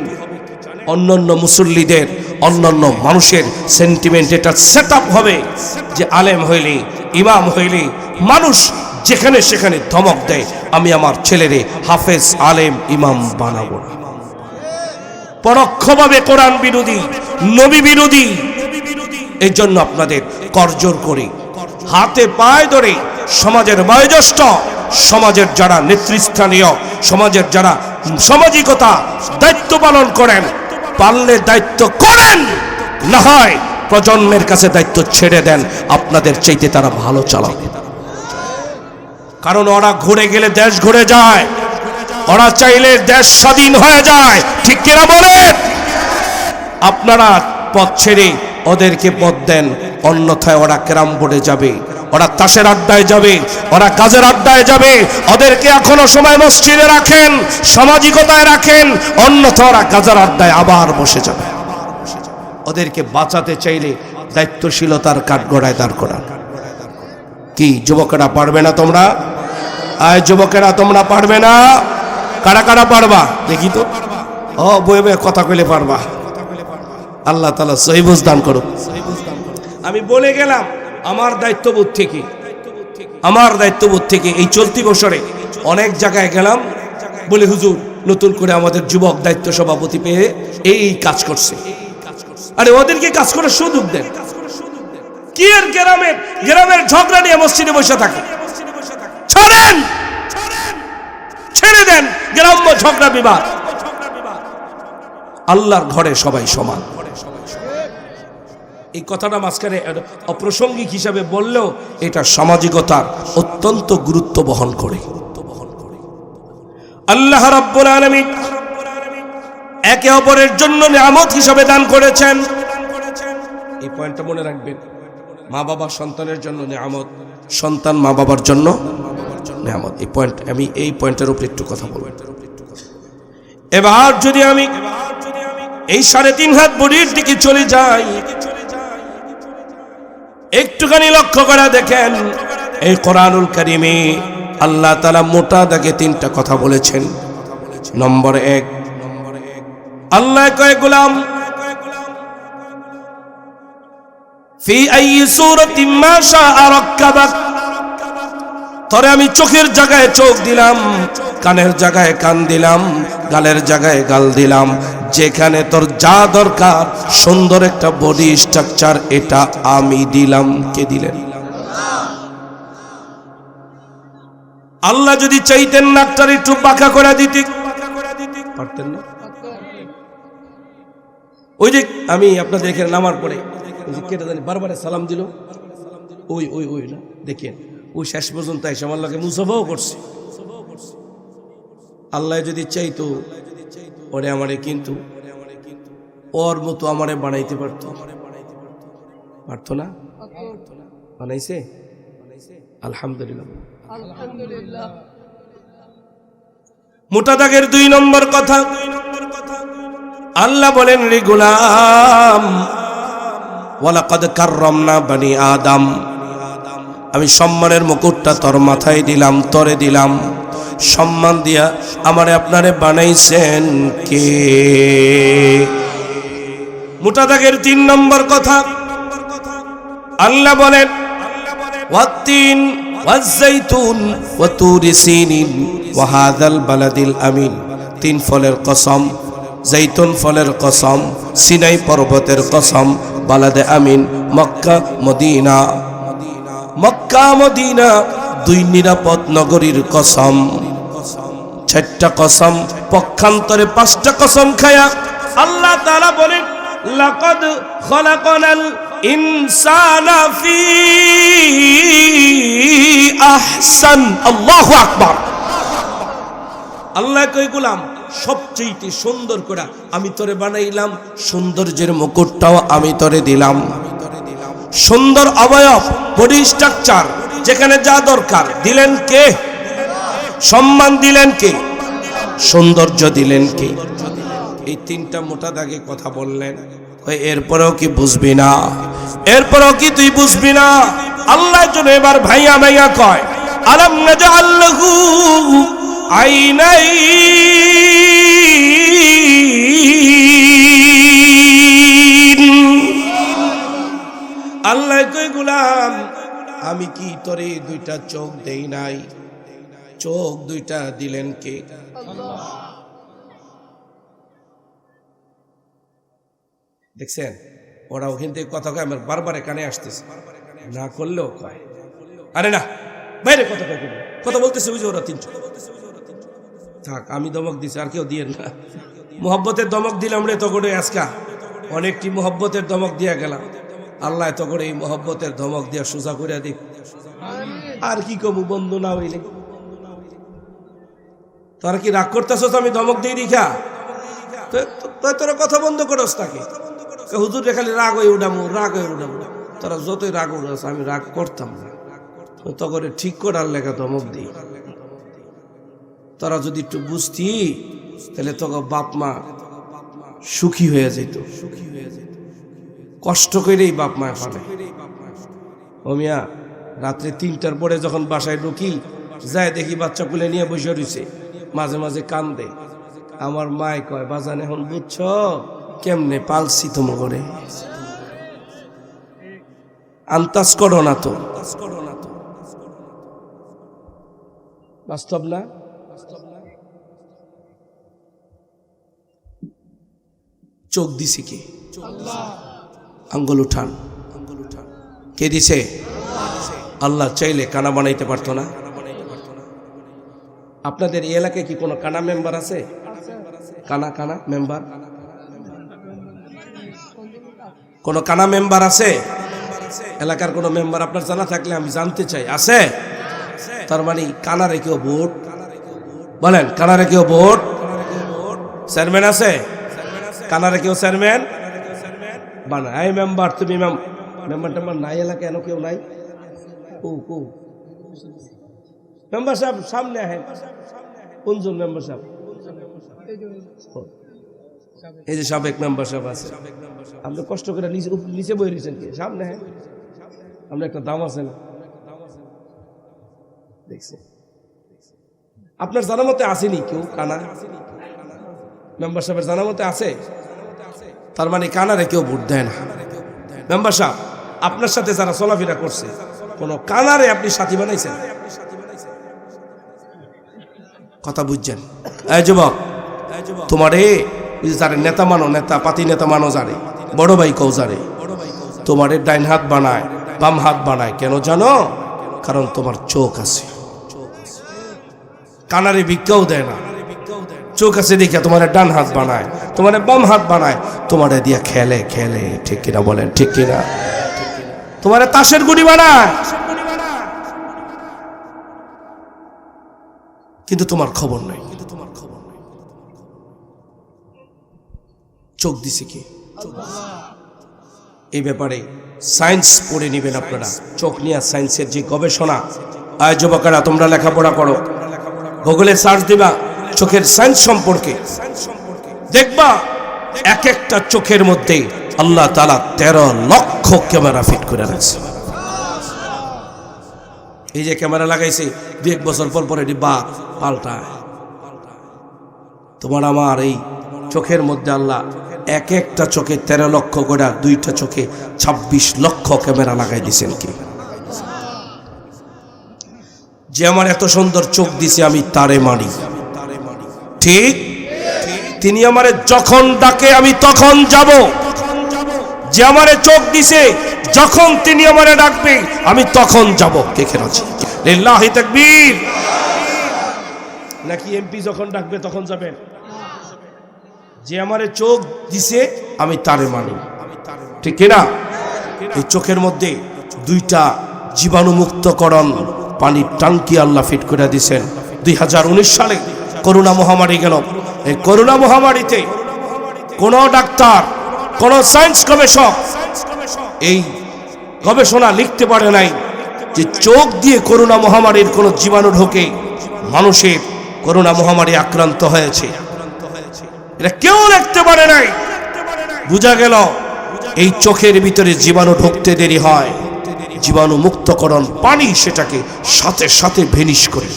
অন্যান্য মুসল্লিদের, অন্যান্য মানুষের সেন্টিমেন্ট এটা সেট আপ হবে যে আলেম হইলে, ইমাম হইলে মানুষ যেখানে সেখানে ধমক দেয়, আমি আমার ছেলেরে হাফেজ, আলেম, ইমাম বানাবো না। পরোক্ষভাবে কোরআন বিরোধী, নবী বিরোধী। এই জন্য আপনাদের করজোর করে হাতে পায়ে ধরে সমাজের বয়োজ্যেষ্ঠ, সমাজের যারা নেতৃস্থানীয়, সমাজের যারা সামাজিকতা দায়িত্ব পালন করেন, পারলে দায়িত্ব করেন, না হয় প্রজন্মের কাছে দায়িত্ব ছেড়ে দেন। আপনাদের চাইতে তারা ভালো চালাবে। কারণ ওরা ঘুরে গেলে দেশ ঘুরে যায়, ওরা চাইলে দেশ স্বাধীন হয়ে যায়। ঠিক কিনা বলেন? আপনারা পথ ছেড়ে ওদেরকে পথ দেন, অন্যথায় ওরা ক্যারাম বোর্ডে যাবে, ওরা তাসের আড্ডায় যাবে, ওরা কাজের আড্ডায় যাবে। ওদেরকে এখনো সময় মসজিদে রাখেন, সামাজিকতায় রাখেন, অন্যথায় ওরা কাজের আড্ডায় আবার বসে যাবে। ওদেরকে বাঁচাতে চাইলে দায়িত্বশীলতার কাঠগড়ায় দাঁড় করান। কি যুবকেরা পারবে না তোমরা? আয় যুবকেরা, তোমরা পারবে না? কারা কারা পারবা দেখি তো। ও বয়ে বয়ে কথা কইলে পারবা। আল্লাহ তাআলা সহি বুঝ দান করুক। আমি বলে গেলাম আমার দায়িত্ববোধ থেকে এই চলতি বছরে অনেক জায়গায় গেলাম, বলে হুজুর নতুন করে আমাদের যুবক দায়িত্ব সভাপতি পেয়ে এই কাজ করছে। আরে ওদেরকে কাজ করার সুযোগ দেন। কি আর গ্রামের ঝগড়া নিয়ে মসজিদে বসে থাকে? ছেড়ে দেন গ্রাম্য ঝগড়া বিবাদ। আল্লাহর ঘরে সবাই সমান। এই কথাটা মাঝখানে অপ্রাসঙ্গিক হিসাবে বললেও এটা সামাজিকতার অত্যন্ত গুরুত্ব বহন করে। আল্লাহ রাব্বুল আলামিন একে অপরের জন্য নিয়ামত হিসাবে দান করেছেন। এই পয়েন্টটা মনে রাখবেন। মা বাবা সন্তানের জন্য নিয়ামত, সন্তান মা বাবার জন্য নিয়ামত। এই পয়েন্টের উপর একটু কথা বলবো। এবার যদি আমি এই 3.5 হাত বডির দিকে চলে যাই, একটুখানি লক্ষ্য করে দেখেন এই কোরআনুল কারীমে আল্লাহ তাআলা মোটা দাগে 3টা কথা বলেছেন। নম্বর 1, আল্লাহ কয় গোলাম ফি আইয়ি সূরাতিন মা শাআ রাক্কাবাক, তরে আমি চোখের জায়গায় চোখ দিলাম, কানের জায়গায় কান দিলাম, গালের জায়গায় গাল দিলাম। যেখানে তোর যা দরকার সুন্দর একটা বডি স্ট্রাকচার, এটা আমি দিলাম। কে দিলেন? আল্লাহ যদি চাইতেন নাকটার একটু বাঁকা করে দিতে পারতেন না? ওই যে আমি আপনাদের এখানে নামার পরে কেটে জানি বারবার সালাম দিল, ওই না দেখেন, ওই শেষ পর্যন্ত এসে আমার লাগে মুসাফাও করছে। আল্লাহ যদি চাইতো ওরে আমারে, কিন্তু ওর মতো আমারে বানাইতে পারতো না? বানাইছে? আলহামদুলিল্লাহ। মোটা দাগের 2 নম্বর কথা, আল্লাহ বলেন রে গোলাম ওয়ালাকাদ কাররামনা বনি আদম, আমি সম্মানের মুকুটটা তোর মাথায় দিলাম, তরে দিলাম। সম্মান দিয়া আমারে আপনারে বানাইছেন কে? মোটা দাগের 3 নম্বর কথা, আল্লাহ বলেন ওয়াত্তিন ওয়াজ্জাইতুন ওয়া তুরি সিনিন ওয়া হাযাল বালাদিল আমিন। 3 ফলের কসম, জৈতুন ফলের কসম, সিনাই পর্বতের কসম, বালাদে আমিন মক্কা মদিনা। 2 নিরাপদ নগরীর কসম। 4টা কসম, পক্ষান্তরে 5টা কসম খায়া আল্লাহ তাআলা বলেন লাকাদ খলাকনাল ইনসানা ফি আহসান। আল্লাহু আকবার। আল্লাহ কই গোলাম সবচেয়ে সুন্দর করে আমি তোরে বানাইলাম, সৌন্দর্যের মুকুটটাও আমি তোরে দিলাম। সুন্দর অবয়ব, বডি স্ট্রাকচার, যেখানে যা দরকার দিলেন কে? সম্মান দিলেন কে? সৌন্দর্য দিলেন কে? এই 3টা মোটা দাগে কথা বললেন। এরপরেও কি বুঝবি না? এরপরেও কি তুই বুঝবি না? আল্লাহ জন্য এবার ভাইয়া ভাইয়া কয় আলাম নাজআল লাহু আইনাইন। আল্লাহ কই গোলাম আমি কি তোরে 2টা চোখ দেই নাই? চোখ 2টা দিলেন কে? দেখছেন ওরা ওখান থেকে কথা কয়, আমার বারবার কানে আসতেছে, না করলেও কয় আরে না বাইরে কথা বলতেছে। বুঝে ওরা 3 থাক, আমি দমক দিছি, আর কেউ দিয়ে না। মোহব্বতের দমক দিলাম রে তো করে আজকা অনেকটি মোহব্বতের দমক দিয়া গেলাম। আল্লাহ তো করে এই মোহব্বতের ধমক দিয়া সোজা করে দিক। আর কি কমু বন্ধু না হইলে? তোরা কি রাগ করতেছ? আমি ধমক দিয়ে দিখা তোরা কথা বন্ধ করস তাকে হুজুর খালি রাগ হয়ে উঠাবো। তোরা যতই রাগ উঠাস আমি রাগ করতাম না, তখন ঠিক করার লেখা ধমক দিই। তোরা যদি একটু বুঝতি তাহলে তখন বাপ মা সুখী হয়ে যেত। কষ্ট করেই বাপ মায় পারে। ও মিয়া রাত্রে 3টার পরে যখন বাসায় ঢুকি যায় দেখি বাচ্চা কুলে নিয়ে বসে রয়েছে, মাঝে মাঝে কান্দে। আমার মায় কয়, বাজান এখন বুঝছ কেমনে পালছি তোম করে, আন্তাজ করো না তো। বাস্তব না? চোখ দিছে কে? আঙ্গুল উঠান। কে দিছে? আল্লাহ চাইলে কানা বানাইতে পারতো না? আপনাদের এই এলাকায় কি কোনো কানা মেম্বার আছে? কানা কানা মেম্বার? কোন কানা মেম্বার আছে? এলাকার কোন মেম্বার আপনার জানা থাকলে আমি জানতে চাই। আছে? তার মানে কানারে কেউ ভোট? বলেন, কানারে কেউ ভোট? চেয়ারম্যান আছে? কানারে কেউ চেয়ারম্যান বানা? এই মেম্বার, তুমি মেম্বার টেম্বার নাই এলাকায়? এনে কেউ নাই? মেম্বার সাহেব সামনে আহেন। কোনজন মেম্বার সাহেব? এই যে সাবেক মেম্বার সাহেব আছে। আপনি কষ্ট করে নিচে বই রয়েছেন কে? সামনে হ্যাঁ, আমরা একটা দাম আছে না দেখছি। আপনার জানা মতে আসেনি কেউ কানা? মেম্বার সাহেবের জানা মতে আছে? তার মানে কানারে কেউ ভোট দেয় না। মেম্বার সাহেব, আপনার সাথে যারা চলাফেরা করছে কোন কানারে আপনি সাথী বানাইছেন? কথা বুঝছেন? এই যুবক, তোমারে যারে নেতা মানো, নেতা পাতি নেতা মানো যারে, বড় ভাই কও যারে, তোমারে ডাইন হাত বানায়, বাম হাত বানায়। কেন জানো? কারণ তোমার চোখ আছে। কানারে ভিক্ষাও দেয় না, চোখ আছে দেখে তোমারে ডান হাত বানায়, তোমারে বাম হাত বানায়, তোমারে দিয়া খেলে খেলে। ঠিক কিনা বলেন? ঠিক কিনা? তোমারে তাসের গুড়ি বানায়, কিন্তু তোমার খবর নাই। চোখ দিছে কি? এই ব্যাপারে সায়েন্স পড়ে নেবেন আপনারা। চোখ নিয়ে সায়েন্সের যে গবেষণা, আয় যুবকেরা তোমরা লেখাপড়া করো, গুগলে সার্চ দিবা চোখের সায়েন্স সম্পর্কে, দেখবা এক একটা চোখের মধ্যে আল্লাহ তাআলা 13 লক্ষ ক্যামেরা ফিট করে রাখছে। এই যে ক্যামেরা লাগাইছে, 2-1 বছর পর পর এটি বাদ পাল্টায়। তোমার আমার এই চোখের মধ্যে আল্লাহ এক একটা চোখে 13 লক্ষ করে, 2টা চোখে 26 লক্ষ ক্যামেরা লাগাই দিয়েছেন। কি যে আমার এত সুন্দর চোখ দিছে, আমি তারে মানি। ঠিক? তিনি আমারে যখন ডাকে আমি তখন যাব। যে আমারে চোখ দিছে, যখন তিনি আমারে ডাকবে আমি তখন যাব। কে কে রাজি? লিল্লাহি তাকবীর। নাকি এমপি যখন ডাকবে তখন যাবেন? যে আমারে চোখ দিছে আমি তারে মানি। ঠিক কিনা? এই চোখের মধ্যে 2টা জীবাণুমুক্তকরণ পানির টাঙ্কি আল্লাহ ফিট করে দিয়েছেন। 2019 সালে করোনা মহামারী গেল। এই করোনা মহামারীতে কোন ডাক্তার, কোন সায়েন্স গবেষক এই গবেষণা লিখতে পারে নাই যে চোখ দিয়ে করোনা মহামারীর কোন জীবাণু ঢোকে মানুষের করোনা মহামারী আক্রান্ত হয়েছে। এটা কেউ লিখতে পারে নাই। বোঝা গেল এই চোখের ভিতরে জীবাণু ঢুকতে দেরি হয়, জীবাণু মুক্তকরণ পানি সেটাকে সাথে সাথে ভেনিশ করে।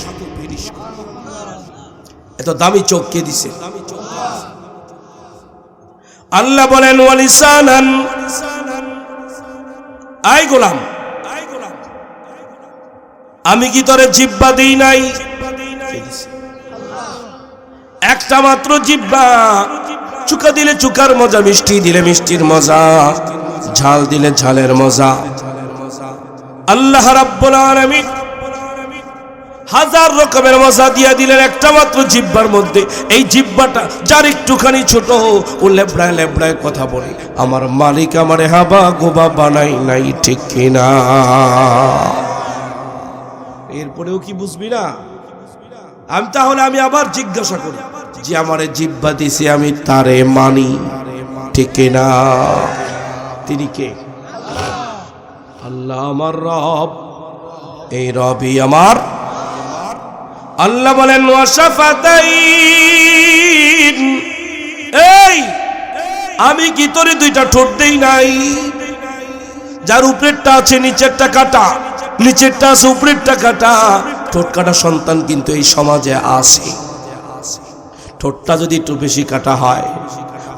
এত দামি চোখ কে দিছে? আল্লাহ বলেন ওয়ালিসানান, আই গোলাম আমি কি তোরে জিহ্বা দেই নাই? একটা মাত্র জিহ্বা। চুকা দিলে চুকার মজা, মিষ্টি দিলে মিষ্টির মজা, ঝাল দিলে ঝালের মজা। আল্লাহ রাব্বুল আলামিন হাজার রকমের মজা দিয়া দিলেন একটা মাত্র জিহ্বার মধ্যে। এই জিহ্বাটা যার একটুখানি ছোট, ও লেবড়ায় লেবড়ায় কথা বলে। আমার মালিক আমারে হাবা গোবা বানাই নাই। ঠিক কিনা? এরপরেও কি বুঝবি না? আমি আবার জিজ্ঞাসা করি, যে আমারে জিহ্বা দিছে আমি তারে মানি। ঠিক কিনা? তিনি কে? আল্লাহ আমার রব। এই রবই আমার। আল্লাহ বলেন ওয়াশাফাতাইন, এই আমি কি তোরে 2টা ঠোঁট দেই নাই? যার উপরেরটা আছে নিচেরটা কাটা, নিচেরটা আছে উপরেরটা কাটা। ঠোঁট কাটা সন্তান কিন্তু এই সমাজে আছে। ঠোঁটটা যদি একটু বেশি কাটা হয়,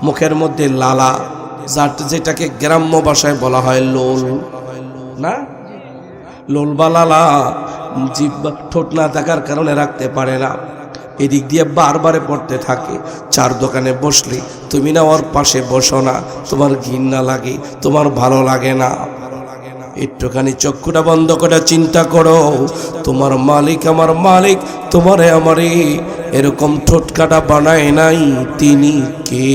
মুখের মধ্যে লালা, যেটাকে গ্রাম্য ভাষায় বলা হয় লোল, না লোল বা লালা, জিহ্বা ঠোঁট না থাকার কারণে রাখতে পারে না, এদিক দিয়ে বারবারে পড়তে থাকে। চার দোকানে বসলে তুমি না ওর পাশে বসো না, তোমার ঘৃণা লাগে, তোমার ভালো লাগে না। একটুখানি চক্ষুটা বন্ধ করে চিন্তা করো, তোমার মালিক আমার মালিক, তোমারে আমারে এরকম ঠোঁটকাটা বানায় নাই, তিনি কে?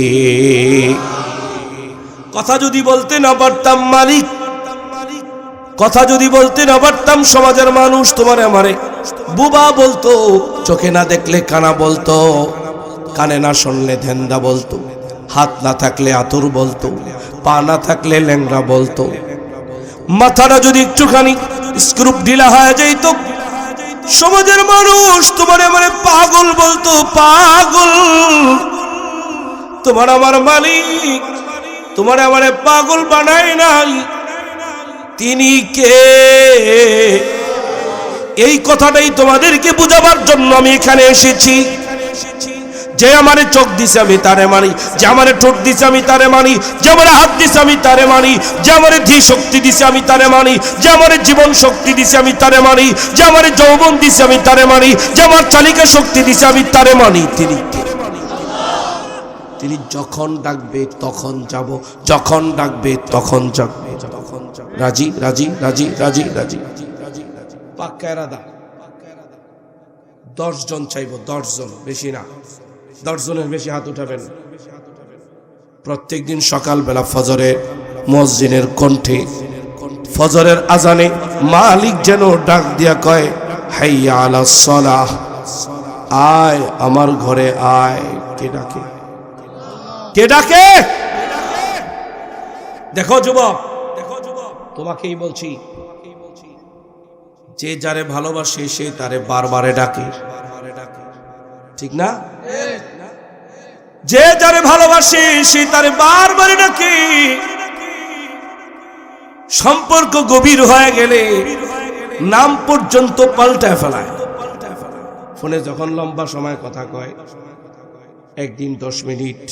কথা যদি বলতে না পারতাম মালিক, কথা যদি বলতে না পারতাম, সমাজের মানুষ তোমারে আমারে বুবা বলতো, চোখে না দেখলে কানা বলতো, কানে না শুনলে ধ্যান্দা বলতো, হাত না থাকলে আতুর বলতো, পা না থাকলে ল্যাংড়া বলতো, মাথাটা যদি একটুখানি স্ক্রুপ ঢিলা হয়ে যাইতো, সমাজের মানুষ তোমার আমারে পাগল বলতো, পাগল। তোমার আমার মালিক তোমার আমারে পাগল বানায় নাই, তিনি কে? এই কথাটাই তোমাদেরকে বুঝাবার জন্য আমি এখানে এসেছি। যে আমারে চোখ দিছে আমি তারে মানি, যে আমারে ঠোঁট দিছে আমি তারে মানি, যে আমারে হাত দিছে আমি তারে মানি, যে আমারে ধী শক্তি দিছে আমি তারে মানি, যে আমারে জীবন শক্তি দিছে আমি তারে মানি, যে আমারে যৌবন দিছে আমি তারে মানি, যে আমার চালিকা শক্তি দিছে আমি তারে মানি। তিনি তিনি যখন ডাকবে তখন যাব, যখন ডাকবে তখন যাবে। রাজি রাজি রাজি রাজি রাজি পাক্কা এরাদা। 10 জন চাইব, 10 জন, বেশি না, 10 জনের বেশি হাত উঠাবেন। প্রত্যেকদিন সকালবেলা ফজরের মুয়াজ্জিনের কণ্ঠে, ফজরের আজানে মালিক যেন ডাক দিয়া কয়, হাইয়া আলাস সালাহ, আয় আমার ঘরে আয়। কে ডাকে? কে ডাকে? দেখো যুবক, তোমাকেই বলছি, যে যারে ভালোবাসে সে তারে বারবারে ডাকে, ঠিক না? যে যারে ভালোবাসে সে তারে বারবারে ডাকে। সম্পর্ক গভীর হয়ে গেলে নাম পর্যন্ত পাল্টায় ফেলায়। ফোনে যখন লম্বা সময় কথা কয়, একদিন 10 মিনিট,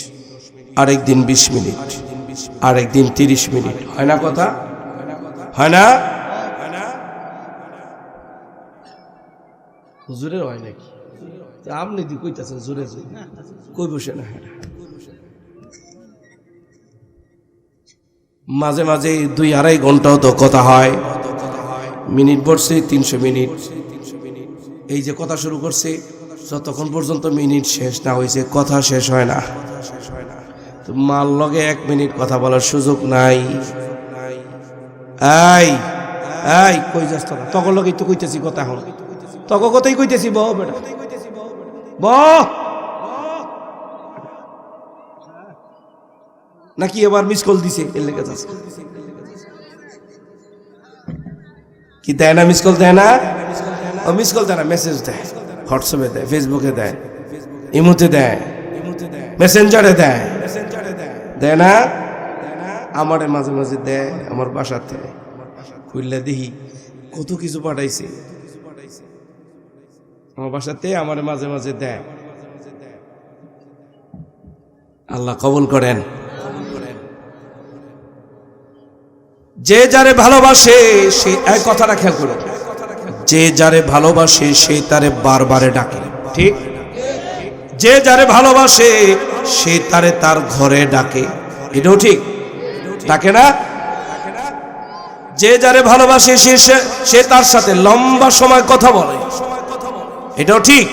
আরেকদিন 20 মিনিট, আরেকদিন 30 মিনিট, হয় না কথা? হয় না? হুজুরের হয় নাকি? আপনি দি কইতাছেন জোরে জোরে, কই বসে না। মাঝে মাঝে 2-2.5 ঘন্টাও তো কথা হয়। মিনিট বসছে 300 মিনিট। এই যে কথা শুরু করছে, যতক্ষণ পর্যন্ত মিনিট শেষ না হয়েছে কথা শেষ হয় না। তো মাল লগে 1 মিনিট কথা বলার সুযোগ নাই। এই এই কই যাস তোরা? তখন লগেই তো কইতেছি কথা, এখন তখন কথাই কইতেছি। ব বেটা ব, নাকি এবার মিস কল দিছে? এর লেগে যাচ্ছে কি? দেয় না মিস কল, দেয় না? ও মিস কল দেয় না, মেসেজ দেয়, হোয়াটসঅ্যাপে দেয়, ফেসবুকে দেয়, ইমোতে দেয়, মেসেঞ্জারে দেয়, দেয় না? আমারে মাঝে মাঝে দেয়, আমার বাসাতে খুললে দেখি কত কিছু পাঠাইছে আমার বাসাতে, আমার মাঝে মাঝে দেয়। আল্লাহ কবুল করেন। যে যারে ভালোবাসে সে, এই কথাটা খেয়াল করো, যে যারে ভালোবাসে সে তারে বারবারে ডাকে, ঠিক? যে যারে ভালোবাসে সে তারে তার ঘরে ডাকে, এটাও ঠিক, ডাকে না? যে যারে ভালোবাসে সে তার সাথে লম্বা সময় কথা বলে, এটাও ঠিক।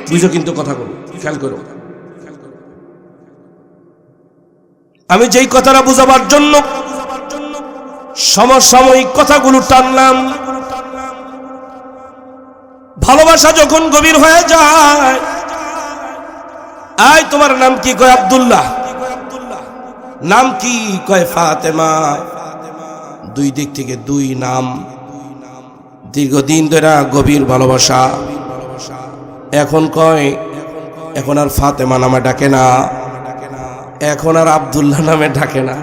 বুঝো কিন্তু কথাগুলো খেয়াল করো। আমি যেই কথাটা বুঝাবার জন্য সমসাময়িক কথাগুলো টানলাম, ভালোবাসা যখন গভীর হয়ে যায়, আয় তোমার নাম কি? কয় আব্দুল্লাহ। নাম কি? কয় ফাতেমা। 2 দিক থেকে 2 নাম, দীর্ঘদিন ধরে গভীর ভালোবাসা। এখন কয়, এখন আর ফাতেমা নামে ডাকে না, এখন আর আব্দুল্লাহ নামে ডাকে না।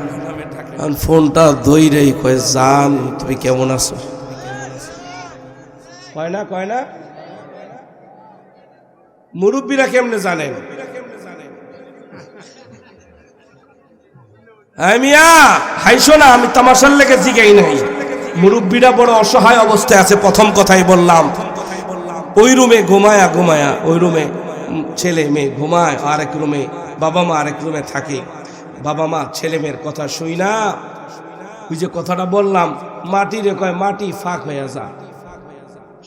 ফোনটা দইরেই কয়, জান তুমি কেমন আছো? কয় না, কয় না, মুরব্বীরা কেমনে জানেন? মিয়া হাইসো না, আমি তামাশার লেগে জিগাই নাই। মুরব্বীরা বড় অসহায় অবস্থায় আছে। প্রথম কথাই বললাম, ওই রুমে ঘুমায়া ঘুমায়া, ওই রুমে ছেলে মেয়ে ঘুমায়, আরেক রুমে বাবা মা আরেক রুমে থাকে। বাবা মা ছেলে মেয়ের কথা শুই না, ওই যে কথাটা বললাম, মাটি রে কয় মাটি ফাঁক হয়ে যা।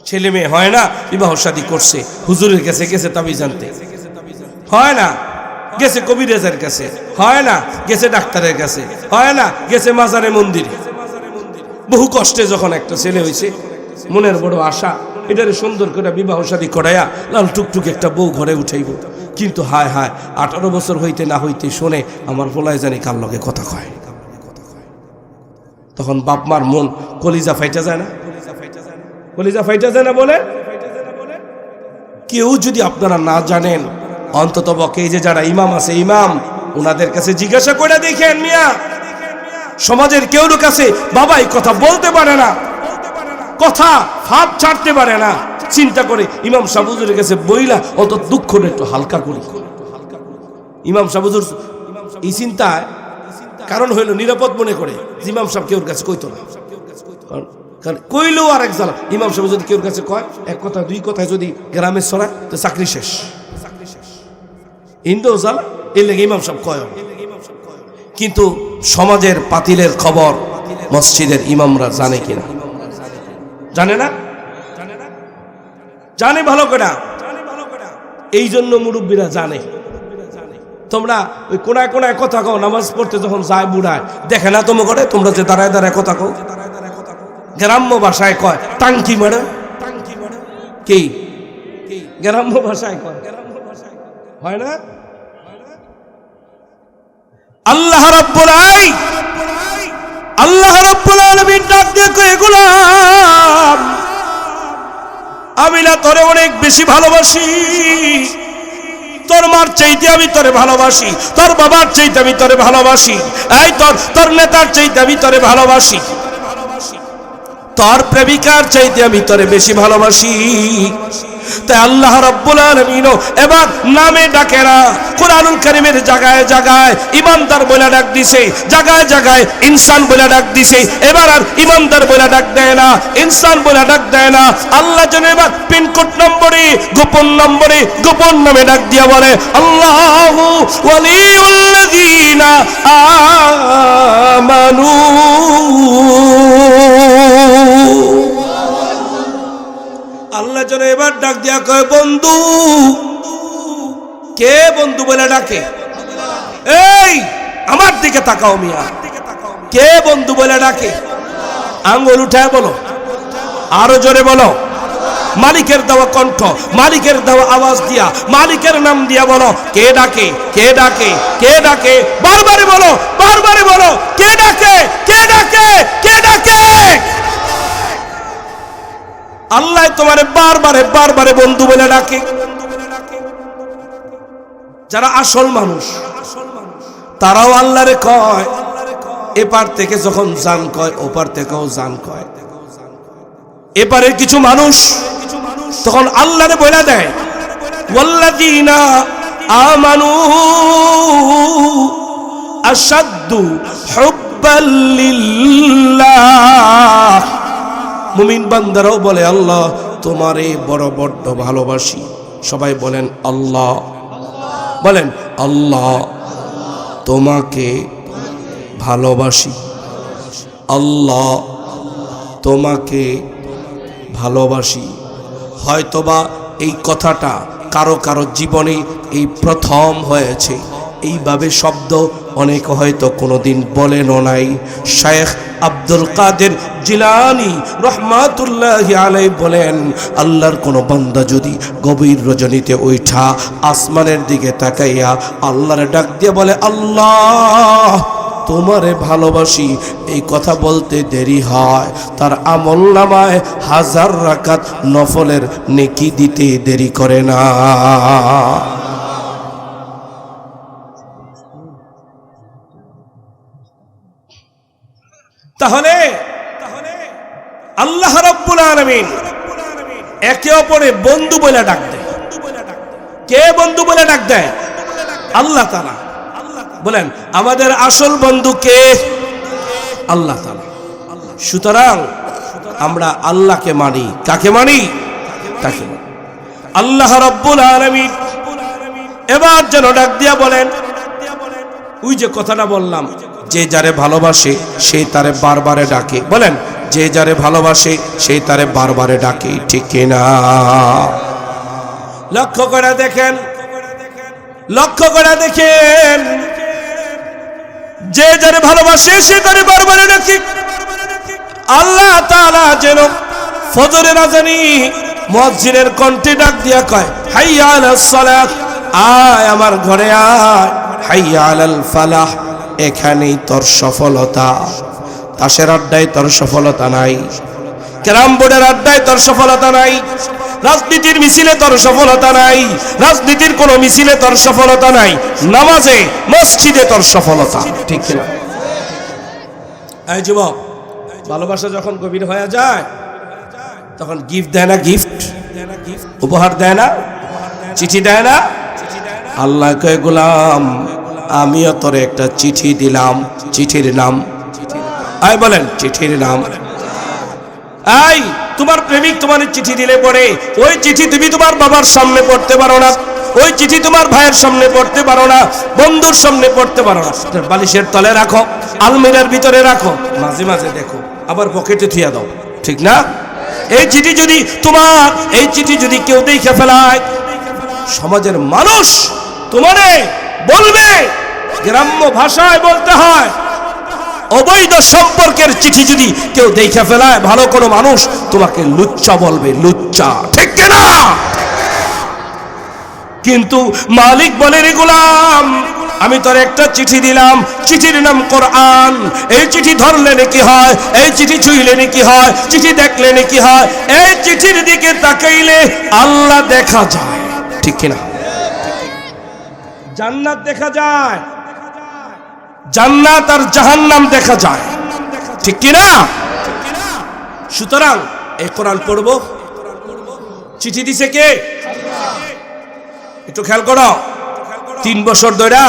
ছেলে মেয়ে হয় না, বিবাহ শাদী করছে, হুজুরের কাছে গেছে তাবিজ জানতে, হয় না, গেছে কবিরাজের কাছে, হয় না, গেছে ডাক্তারের কাছে, হয় না, গেছে মাজারে মন্দিরে। বহু কষ্টে যখন একটা ছেলে হয়েছে, মনের বড় আশা, এটারে সুন্দর করে বিবাহ শাদী করাইয়া লাল টুকটুক একটা বউ ঘরে উঠাইব। কিন্তু হায় হায়, 18 বছর হইতে না হইতে শোনে আমার পোলায় জানি কার লগে কথা কয়। তখন বাপ মার মন কলিজা ফাইটা যায় না? কলিজা ফাইটা যায় না বলে? কেউ যদি আপনারা না জানেন, অন্তত পক্ষে এই যে যারা ইমাম আছে, ইমাম ওনাদের কাছে জিজ্ঞাসা করে দেখেন। মিয়া সমাজের কেউ কাছে বাবা এই কথা বলতে পারে না, কথা ফাঁপ ছাড়তে পারে না। চিন্তা করে ইমাম সাহেব হুজুরের কাছে বইলা অত দুঃখটা একটু হালকা করি। ইমাম সাহেব হুজুর এই চিন্তায় কারণ হইল নিরাপদ মনে করে ইমাম সাহেব কেউর কাছে কইতো না, কারণ কইলেও আরেক জ্বালা। ইমাম সাহেব যদি কেউর কাছে কয় এক কথা দুই কথায় যদি গ্রামে ছড়ায় তো চাকরি শেষ, ইন্দো জ্বালা। এর লেগে ইমাম সাহেব কয়। কিন্তু সমাজের পাতিলের খবর মসজিদের ইমামরা জানে কিনা? জানে না, জানে ভালো করে। এই জন্য মুরব্বীরা জানে। তোমরা ওই কোনায় কোনায় কথা কও, নামাজ পড়তে যখন যায় বুড়ায় দেখে না তোমরা করে, তোমরা যে দাঁড়ায় দাঁড়ায় কথা কও। গ্রাম্য ভাষায় কয় টাঙ্কি মারে, কি গ্রাম্য ভাষায় কয়, হয় না? আল্লাহ রাব্বুল আলামিন ডাক দিয়ে কয়, গোলাম আমি না তোরে অনেক বেশি ভালোবাসি, তোর মার চাইতে আমি তোরে ভালোবাসি, তোর বাবার চাইতে আমি তোরে ভালোবাসি, এই তোর নেতার চাইতে আমি তোরে ভালোবাসি, তোর প্রেমিকার চাইতে আমি তোরে বেশি ভালোবাসি। তাই আল্লাহ রাব্বুল আলামিন এবার নামে ডাকে না। কুরআনুল কারীমের জায়গায় জায়গায় ইমানদার বলে ডাক দিছে, জায়গায় জায়গায় ইনসান বলে ডাক দিছে। এবার আর ইমানদার বলে ডাক দেয় না, ইনসান বলে ডাক দেয় না। আল্লাহ যেন এবার পিনকোড নম্বরে, গোপন নম্বরে, গোপন নামে ডাক দিয়া বলে, আল্লাহু ওয়ালিউল্লাযীনা আমানু। আল্লাহ যেন এবার ডাক দিয়া কয়, বন্ধু। কে বন্ধু বলে ডাকে? এই আমার দিকে তাকাও মিয়া, কে বন্ধু বলে ডাকে? আঙ্গুল উঠায় বলো, আরো জোরে বলো। মালিকের দেওয়া কণ্ঠ, মালিকের দেওয়া আওয়াজ দিয়া, মালিকের নাম দিয়া বলো, কে ডাকে? কে ডাকে? কে ডাকে? বারবারে বলো, বারবারে বলো, কে ডাকে? কে ডাকে? কে ডাকে? আল্লাহ তোমারে বারবারে বারবারে বন্ধু বলে ডাকে। যারা আসল মানুষ তারাও আল্লাহরে কয়, এপার থেকে যখন জান কয় ওপার থেকেও জান কয়। এপারের কিছু মানুষ তখন আল্লাহরে বলে দেয়, ওয়াল্লাযীনা আমানু আশাদ্দু হুব্বাল লিল্লাহ। মুমিন বান্দারাও বলে, আল্লাহ তোমারে বড় বড্ড ভালোবাসি। সবাই বলেন আল্লাহ, বলেন আল্লাহ তোমাকে ভালোবাসি, আল্লাহ তোমাকে ভালোবাসি। হয়তোবা এই কথাটা কারো কারো জীবনে এই প্রথম হয়েছে। এইভাবে শব্দ অনেকে হয়তো কোনোদিন বলেনও নাই। শায়েখ আব্দুল কাদের জিলানী রহমাতুল্লাহি আলাইহি বলেন, আল্লাহর কোনো বান্দা যদি গভীর রজনীতে ওইঠা আসমানের দিকে তাকাইয়া আল্লাহরে ডাক দিয়ে বলে, আল্লাহ তোমারে ভালোবাসি, এই কথা বলতে দেরি হয়, তার আমলনামায় 1000 রাকাত নফলের নেকি দিতে দেরি করে না। তাহলে আল্লাহ রাব্বুল আলামিন একে অপরে বন্ধু বলে ডাক দেয়। কে বন্ধু বলে ডাক দেয়? আল্লাহ তাআলা। বলেন আমাদের আসল বন্ধু কে? আল্লাহ তাআলা। সুতরাং আমরা আল্লাহকে মানি। কাকে মানি? তাকে মানি। আল্লাহ রাব্বুল আলামিন এবার যেন ডাক দিয়া বলেন, ওই যে কথাটা বললাম, যে যারে ভালোবাসে সেই তারে বারবারে ডাকে। বলেন যে যারে ভালোবাসে সেই তারে বারবারে ডাকে, ঠিক কিনা? লক্ষ্য করে দেখেন, লক্ষ্য করে দেখেন, যে যারে ভালোবাসে সে তারে বারবারে ডাকে। আল্লাহ তাআলা যেন ফজরের আজানি মুয়াজ্জিনের কণ্ঠে ডাক দিয়া কয়, হাইয়া আলাস সালাত, আয় আমার ঘরে আয়, হাইয়া আলাল ফালাহ, এখানেই তোর সফলতা। তাসের আড্ডায় তোর সফলতা নাই, ক্যারাম বোর্ডের আড্ডায় তোর সফলতা নাই, রাজনীতির মিছিলে তোর সফলতা নাই, রাজনীতির কোন মিছিলে তোর সফলতা নাই, নামাজে মসজিদে তোর সফলতা, ঠিক কিনা? এই যুবক, ভালোবাসা যখন গভীর হয়ে যায় তখন গিফট দেয় না? গিফট উপহার দেয় না? চিঠি দেয় না? আল্লাহ কয়, গোলাম আমিও তোরে একটা চিঠি দিলাম। চিঠির নাম? আয় বলেন, চিঠির নাম? আই তোমার প্রেমিক তোমার চিঠি দিলে পরে ওই চিঠি তুমি তোমার বাবার সামনে পড়তে পারো না, ওই চিঠি তোমার ভাইয়ের সামনে পড়তে পারো না, বন্ধুর সামনে পড়তে পারো না। বালিশের তলে রাখো, আলমিরার ভিতরে রাখো, মাঝে মাঝে দেখো, আবার পকেটে থুইয়া দাও, ঠিক না? এই চিঠি যদি তোমার, এই চিঠি যদি কেউ দেখে ফেলায়, সমাজের মানুষ তোমারে বলবে, গ্রাম্য ভাষায় বলতে হয়, অবৈধ সম্পর্কের চিঠি যদি কেউ দেখে ফেলায়, ভালো কোনো মানুষ তোমাকে লুচ্চা বলবে, লুচ্চা, ঠিক কিনা? কিন্তু মালিক বলে, রে গোলাম আমি তোর একটা চিঠি দিলাম, চিঠির নাম কোরআন। এই চিঠি ধরলে নাকি হয়, এই চিঠি ছুঁইলে নাকি হয়, চিঠি দেখলে নাকি হয়, এই চিঠির দিকে তাকাইলে আল্লাহ দেখা যায়, ঠিক কিনা? জান্নাত দেখা যায়, জান্নাত আর জাহান্নাম দেখা যায়, ঠিক কিনা? সুতরাং এই কোরআন পড়বো। চিঠি দিছে কে? একটু খেয়াল করো। 3 বছর ধরে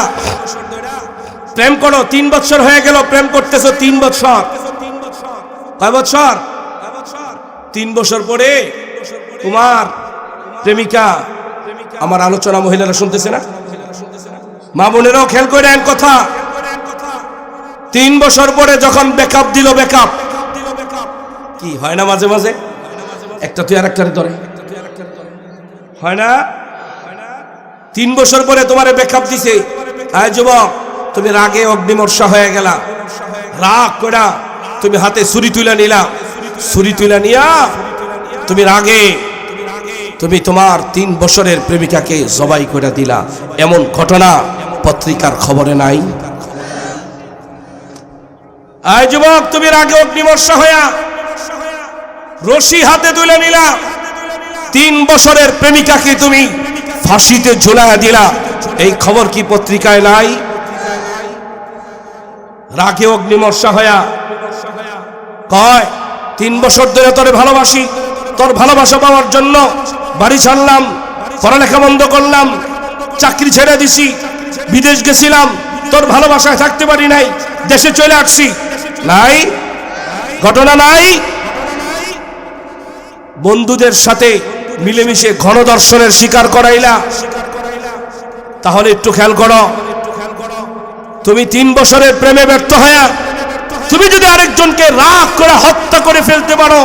প্রেম করো, 3 বছর হয়ে গেল প্রেম করতেছো, 3 বছর। কয় বছর? 3 বছর পরে তোমার প্রেমিকা, আমার আলোচনা মহিলারা শুনতেছে না? মা বোনেরাও খেয়াল করে নেন কথা। 3 বছর পরে যখন ব্যাকআপ দিল, ব্যাকআপ কি হয় না মাঝে মাঝে? একটা তুই আর একটারে ধরে, হয় না? 3 বছর পরে তোমারে ব্যাকআপ দিছে। আয় যুবক, তুমি রাগে অগ্নিমর্ষা হয়ে গেলা, রাগ কইরা তুমি হাতে ছুরি তুলে নিলা, ছুরি তুলে নিয়া তুমি রাগে তুমি তোমার 3 বছরের প্রেমিকাকে জবাই করে দিলা। এমন ঘটনা পত্রিকার খবরে নাই? আয় যুবক, তুমি রাগে অগ্নিমর্ষা হইয়া রশি হাতে তুলে নিলা, 3 বছরের প্রেমিকাকে তুমি ফাঁসিতে ঝুলাইয়া দিলা। এই খবর কি পত্রিকায় নাই? রাগে অগ্নিমর্ষা হইয়া কয়, 3 বছর ধরে তোরে ভালোবাসি, তোর ভালোবাসা পাওয়ার জন্য বাড়ি ছাড়লাম, পড়ালেখা বন্ধ করলাম, চাকরি ছেড়ে দিছি, বিদেশ গেছিলাম, তোর ভালোবাসায় থাকতে পারি নাই, দেশে চলে আসছি। নাই? ঘটনা নাই? বন্ধুদের সাথে মিলেমিশে ঘনদর্শনের শিকার করাইলা। তাহলে একটু খেয়াল করো, তুমি 3 বছরের প্রেমে ব্যর্থ হয়ে তুমি যদি আরেকজনকে রাগ করে হত্যা করে ফেলতে পারো,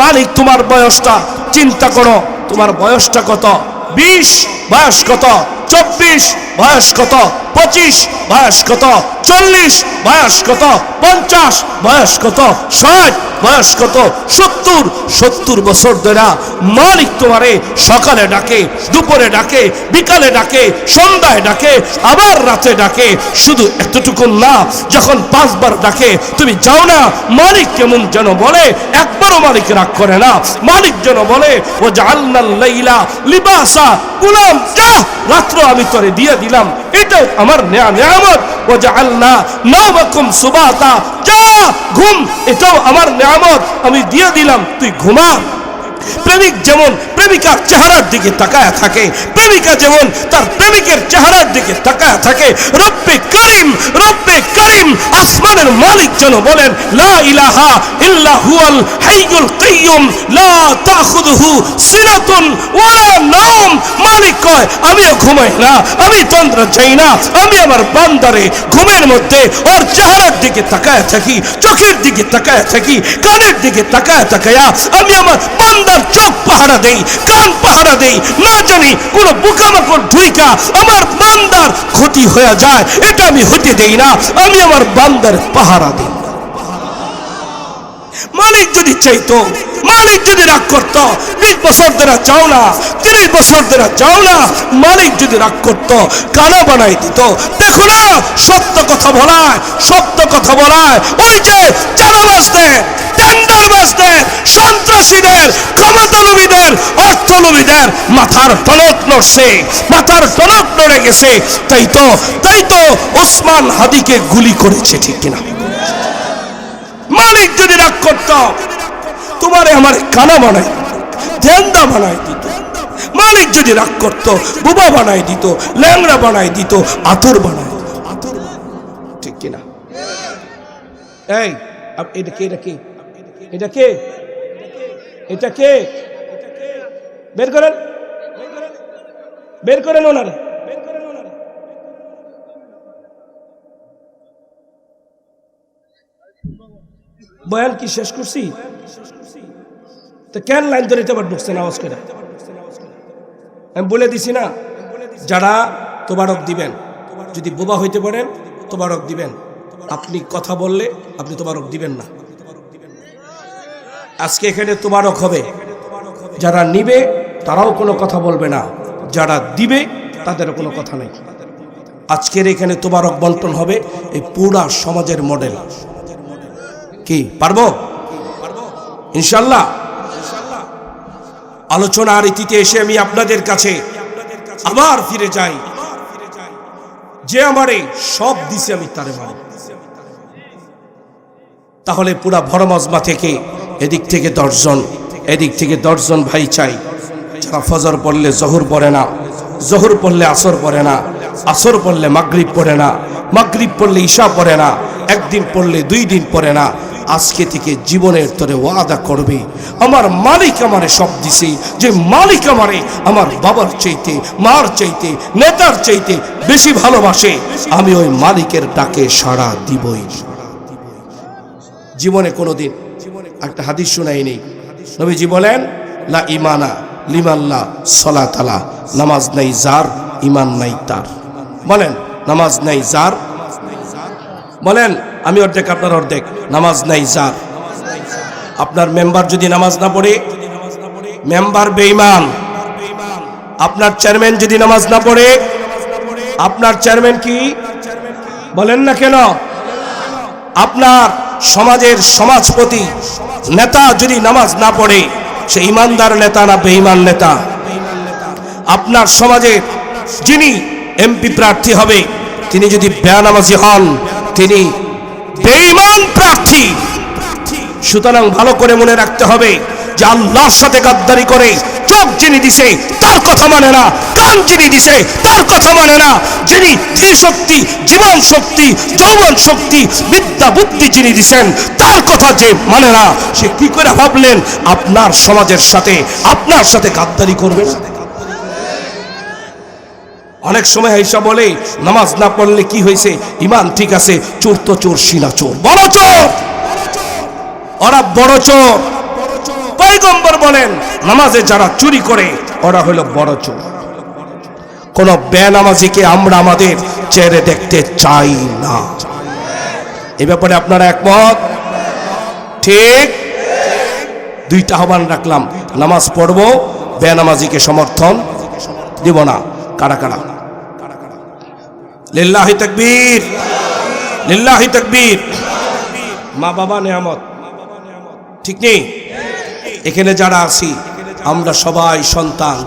মালিক তোমার বয়সটা চিন্তা করো, তোমার বয়সটা কত? 20 বয়স কত? 24 বয়স কত? 25 বয়স কত? 40 বয়স কত? 50 বয়স কত? 60 বয়স কত? 70 বছর ধরে মালিক তোমারে সকালে ডাকে, দুপুরে ডাকে, বিকালে ডাকে, সন্ধ্যায় ডাকে, আবার রাতে ডাকে। শুধু এতটুকু না, যখন 5 বার ডাকে তুমি যাও না, মালিক কেমন যেন বলে, একবারও মালিক রাগ করে না। মালিক যেন বলে, ও জাআলনাল লাইলা লিবাসা, গোলাম যা, রাত্র আমি তোরে দিয়ে দিলাম, এটাও আমার নিয়ামত। ও জাআলনা নাওমাকুম সুবাতা, যা ঘুম, এটাও আমার নিয়ামত, আমি দিয়ে দিলাম, তুই ঘুমা। প্রেমিক যেমন প্রেমিকার চেহারার দিকে তাকায় থাকে, প্রেমিকা যেমন তার প্রেমিকের চেহারার দিকে তাকায় থাকে, রব্বে করিম আসমানের মালিক যেন বলেন লা ইলাহা ইল্লা হুয়াল হাইয়ুল কাইয়ুম লা তাখুযুহু সিনাতুন ওয়ালা নাওম। মালিক কয় আমিও ঘুমাই না, আমি তন্দ্রা যাই না, আমি আমার বান্দারে ঘুমের মধ্যে ওর চেহারার দিকে তাকায় থাকি, চোখের দিকে তাকায় থাকি, কানের দিকে তাকায় তাকায়া আমি আমার বান্দার চোখ পাহারা দেই, কান পাহারা দেই, না জানি কোন পোকামাকড় ঢুইকা আমার বান্দার ক্ষতি হয়ে যায়, এটা আমি হতে দেই না, আমি আমার বান্দার পাহারা দিই। মালিক যদি চাইতো, মালিক যদি রাগ করতো, 20 বছর ধরে যাও না, 30 বছর ধরে যাও না, মালিক যদি রাগ করতো কানা বানাই দিত। দেখো না সত্য কথা বলায়, সত্য কথা বলায় ওই যে চাঁদাবাজদের, টেন্ডারবাজদের, সন্ত্রাসীদের, ক্ষমতালোভীদের, অর্থলোভীদের মাথার টনক নড়ছে, মাথার টনক নড়ে গেছে। তাই তো ওসমান হাদিকে গুলি করেছে, ঠিক কিনা? মালিক যদি রাগ করত তোমারে আমার কানা বানাই, ধ্যানদা বানাই দিত। মালিক যদি রাগ করত বুবা বানাই দিত, ল্যাংড়া বানাই দিত, আতর বানাই দিত, ঠিক কিনা? এই এটা কে? এটা কে? এটা কে? এটা কে? বের করেন, বের করেন ওনারা। বয়ান কি শেষ করছি? তো কেন লাইন ধরে আবার ঢুকছেন আওয়াজ করে? আমি বলে দিছি না, যারা তোবারক দিবেন, যদি বোবা হইতে পারেন তোবারক দিবেন, আপনি কথা বললে আপনি তোবারক দিবেন না। আজকে এখানে তোবারক হবে, যারা নিবে তারাও কোনো কথা বলবে না, যারা দিবে তাদেরও কোনো কথা নেই। আজকের এখানে তোবারক বন্টন হবে এই পুরা সমাজের মডেল। কি পারবো? ইনশাল্লাহ। আলোচনা রীতিতে এসে আমি আপনাদের কাছে আবার ফিরে যাই, যে আমারে সব দিছে আমি তারে মানি। তাহলে পুরা ভরমজমা থেকে এদিক থেকে 10 জন, এদিক থেকে 10 জন ভাই চাই, যারা ফজর পড়লে জোহর পড়ে না, জোহর পড়লে আসর পড়ে না, আসর পড়লে মাগরিব পড়ে না, মাগরিব পড়লে ঈশা পড়ে না, একদিন পড়লে 2 দিন পড়ে না, আজকে থেকে জীবনের তরে ওয়াদা করবে আমার মালিক আমারে সব দিছে, যে মালিক আমারে আমার বাবার চাইতে, মার চাইতে, নেতার চাইতে বেশি ভালোবাসে, আমি ওই মালিকের ডাকে সাড়া দিবই। জীবনে কোনোদিন একটা হাদিস শোনাই নেই, নবীজি বলেন লা ইমানা লিমাল্লা সলাতালা, নামাজ নাই যার ইমান নাই তার। বলেন নামাজ নাই যার, বলেন আমি অর্ধেক আপনার অর্ধেক, নামাজ নাই যার। আপনার মেম্বার যদি নামাজ না পড়ে, মেম্বার বেঈমান। আপনার চেয়ারম্যান যদি নামাজ না পড়ে, আপনার চেয়ারম্যান কি বলেন না কেন? আপনার সমাজের সমাজপতি নেতা যদি নামাজ না পড়ে, সে ইমানদার নেতা না বেঈমান নেতা? আপনার সমাজের যিনি এমপি প্রার্থী হবে, তিনি যদি বেনামাজি হন, তিনি বেঈমান প্রার্থী। সুতরাং ভালো করে মনে রাখতে হবে যে আল্লাহর সাথে গাদ্দারি করে চোখ যিনি দিছে তার কথা মানে না, কান যিনি দিছে তার কথা মানে না, যিনি ধী শক্তি, জীবন শক্তি, যৌবন শক্তি, বিদ্যা বুদ্ধি যিনি দিছেন তার কথা যে মানে না, সে কি করে ভাবলেন আপনার সমাজের সাথে, আপনার সাথে গাদ্দারি করবে না? অনেক সময় এইসব বলে নামাজ না পড়লে কি হয়েছে, ইমান ঠিক আছে, চোর তো চোর, সিনা চোর, বড় চোর, ওরা বড় চোর। পয়গম্বর বলেন নামাজে যারা চুরি করে ওরা হলো বড় চোর। কোন বেনামাজিকে আমরা আমাদের চেহারা দেখতে চাই না। এই ব্যাপারে আপনারা একমত? ঠিক। 2টা আহ্বান রাখলাম, নামাজ পড়বো, বেনামাজিকে সমর্থন দিব না। কারা কারা? লিল্লাহি তাকবীর, লিল্লাহি তাকবীর। মা বাবা নেয়ামত, ঠিক নেই? এখানে যারা আছি আমরা সবাই সন্তান,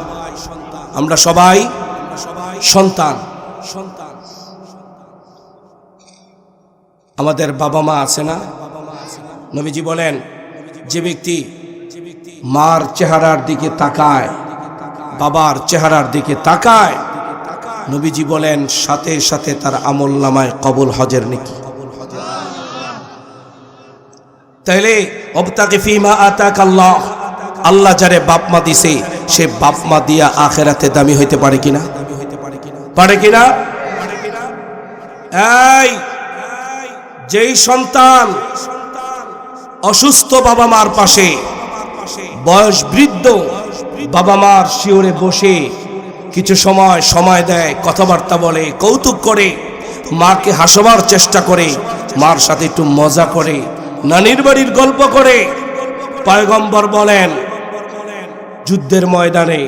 আমরা সবাই সন্তান। আমাদের বাবা মা আছে না? নবীজি বলেন যে ব্যক্তি মার চেহারার দিকে তাকায় বাবার চেহারার দিকে তাকায়, নবীজি বলেন সাথে সাথে তার আমলনামায় কবুল হজের নেকি। তাইলে অবতাকি ফিমা আতাকাল্লাহ, আল্লাহ যারে বাপ মা দিছে সে বাপ মা দিয়া আখিরাতে দামি হইতে পারে কিনা? পারে কিনা? এই যেই সন্তান অসুস্থ বাবা মার পাশে, বয়স বৃদ্ধ বাবা মার শিওরে বসে কিছু সময় দেয়, কথাবার্তা বলে, কৌতুক করে, মাকে হাসবার চেষ্টা করে, মার সাথে একটু মজা করে, নানির বাড়ির গল্প করে, পয়গম্বর বলেন যুদ্ধের ময়দানে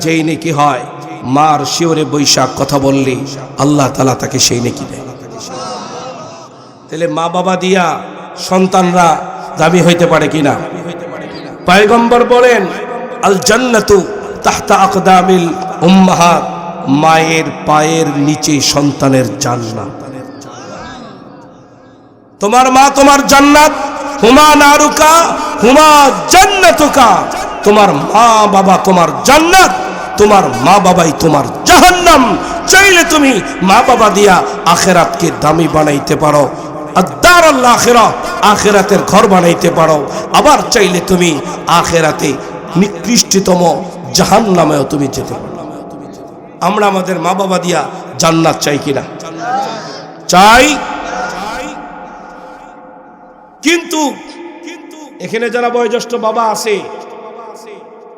যেই নেকি হয় মার শিওরে বৈশাখ কথা বললে আল্লাহ তাআলা তাকে সেই নেকি দেয়। তাহলে মা বাবা দিয়া সন্তানরা দামি হইতে পারে কিনা? পয়গম্বর বলেন আল জান্নাতু তাহতা আকদামিল উম্মাহাত, মায়ের পায়ের নিচে সন্তানের জান্নাত। তোমার মা তোমার জান্নাত, হুমা নারুকা হুমা জান্নাতুকা। তোমার মা বাবা তোমার জান্নাত, তোমার মা বাবাই তোমার জাহান্নাম। চাইলে তুমি মা বাবা দিয়া আখিরাতকে দামি বানাইতে পারো, আদ-দারুল আখিরাহ, আখিরাতের ঘর বানাইতে পারো। আবার চাইলে তুমি আখিরাতে নিকৃষ্টতম জাহান্নামেও তুমি যেতে পারো। আমরা আমাদের মা বাবা দিয়া জান্নাত চাই কিনা? চাই। কিন্তু এখানে যারা বয়োজ্যেষ্ঠ বাবা আছে,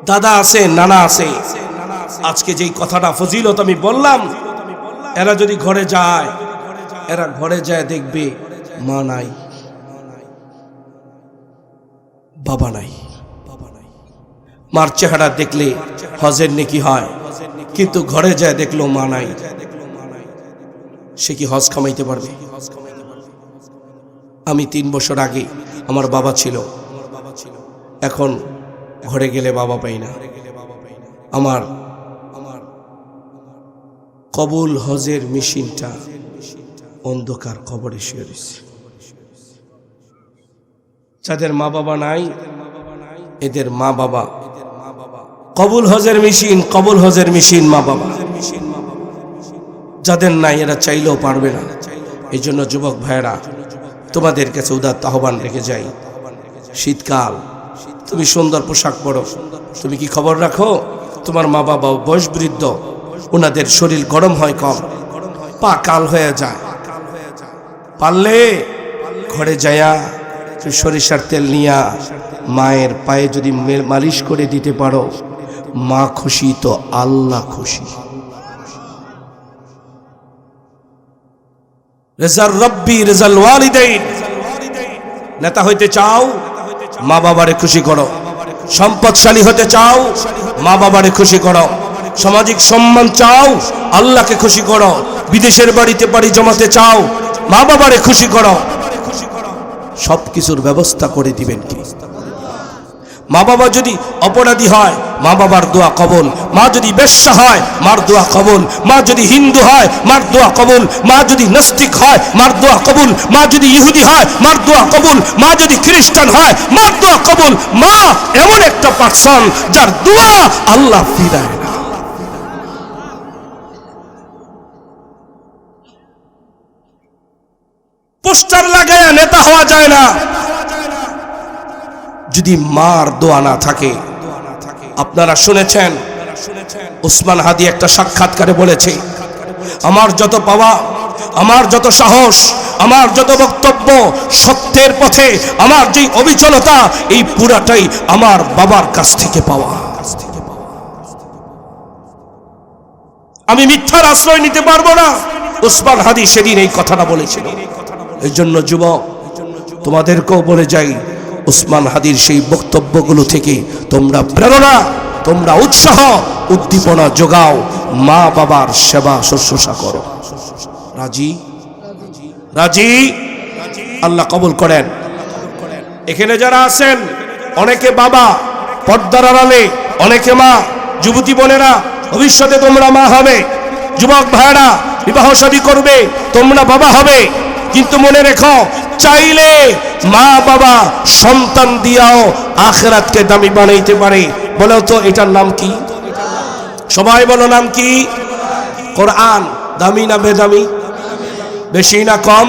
দাদা আছে, নানা আছে, আজকে যেই কথাটা ফজিলত আমি বললাম, এরা যদি ঘরে যায় দেখবে মা নাই, বাবা নাই। মার চেহারা দেখলে হজের নেকি হয়, কিন্তু ঘরে যায় দেখলো মা নাই, সে কি হজ কামাইতে পারবে? আমি 3 বছর আগে আমার বাবা ছিল, এখন ঘরে গেলে বাবা পাই না। আমার কবুল হজের মেশিনটা অন্ধকার কবরে শুয়ে রয়েছে। যাদের মা বাবা নাই এদের মা বাবা কবুল হজের মেশিন মা বাবা। যাদের নাই এরা চাইলেও পারবে না। এই জন্য যুবক ভাইয়েরা, তোমাদের কাছে উদাত্ত আহ্বান রেখে যাই, শীতকাল, তুমি সুন্দর পোশাক পরো, তুমি কি খবর রাখো তোমার মা বাবা বয়স বৃদ্ধ, ওনাদের শরীর গরম হয় কম, পা কাল হয়ে যায়, পারলে ঘরে যায়া সরিষার তেল নিয়া মায়ের পায়ে যদি মালিশ করে দিতে পারো, মা খুশি তো আল্লাহ খুশি। রেজাল রব্বি রেজাল ওয়ালিদাইন। নেতা হইতে চাও, মা বাবারে খুশি করো। সম্পদশালী হতে চাও, মা বাবারে খুশি করো। সামাজিক সম্মান চাও, আল্লাহকে খুশি করো। বিদেশের বাড়িতে বাড়ি জমাতে চাও, মা বাবারে খুশি করো। সবকিছুর ব্যবস্থা করে দিবেন কি? মা বাবা যদি অপরাধী হয়, মা বাবার দোয়া কবুল। মা যদি বেশ্যা হয়, মার দোয়া কবুল। মা যদি হিন্দু হয়, মার দোয়া কবুল। মা যদি নাস্তিক হয়, মার দোয়া কবুল। মা যদি ইহুদি হয়, মার দোয়া কবুল। মা যদি খ্রিস্টান হয়, মার দোয়া কবুল। মা এমন একটা পার্সন যার দোয়া আল্লাহ ফিরায় না। পোস্টার লাগায়া নেতা হওয়া যায় না যদি মার দোয়া না থাকে। আপনারা শুনেছেন উসমান হাদি একটা সাক্ষাৎকারে বলেছে, আমার যত পাওয়া, আমার যত সাহস, আমার যত বক্তব্য সত্যের পথে, আমার যেই অবিচলতা, এই পুরাটাই আমার বাবার কাছ থেকে পাওয়া। আমি মিথ্যার আশ্রয় নিতে পারবো না। উসমান হাদি সেদিন এই কথাটা বলেছিল। এই জন্য যুবক, তোমাদেরকেও বলে যাই, উসমান হাদির সেই বক্তব্যগুলো থেকে তোমরা প্রেরণা, তোমরা উৎসাহ উদ্দীপনা যোগাও, মা বাবার সেবা শুশ্রূষা করো। রাজি? রাজি? আল্লাহ কবুল করেন। এখানে যারা আছেন, অনেকে বাবা পর্দার আড়ালে, অনেকে মা। যুবতী বোনেরা, ভবিষ্যতে তোমরা মা হবে। যুবক ভাইরা বিবাহ শাদী করবে, তোমরা বাবা হবে। কিন্তু মনে রেখো, চাইলে মা বাবা সন্তান দিয়াও আখিরাতকে দামি বানাইতে পারে। বলো তো এটার নাম কি? সবাই বলো নাম কি? কোরআন। দামি না বেদামি? বেশি না কম?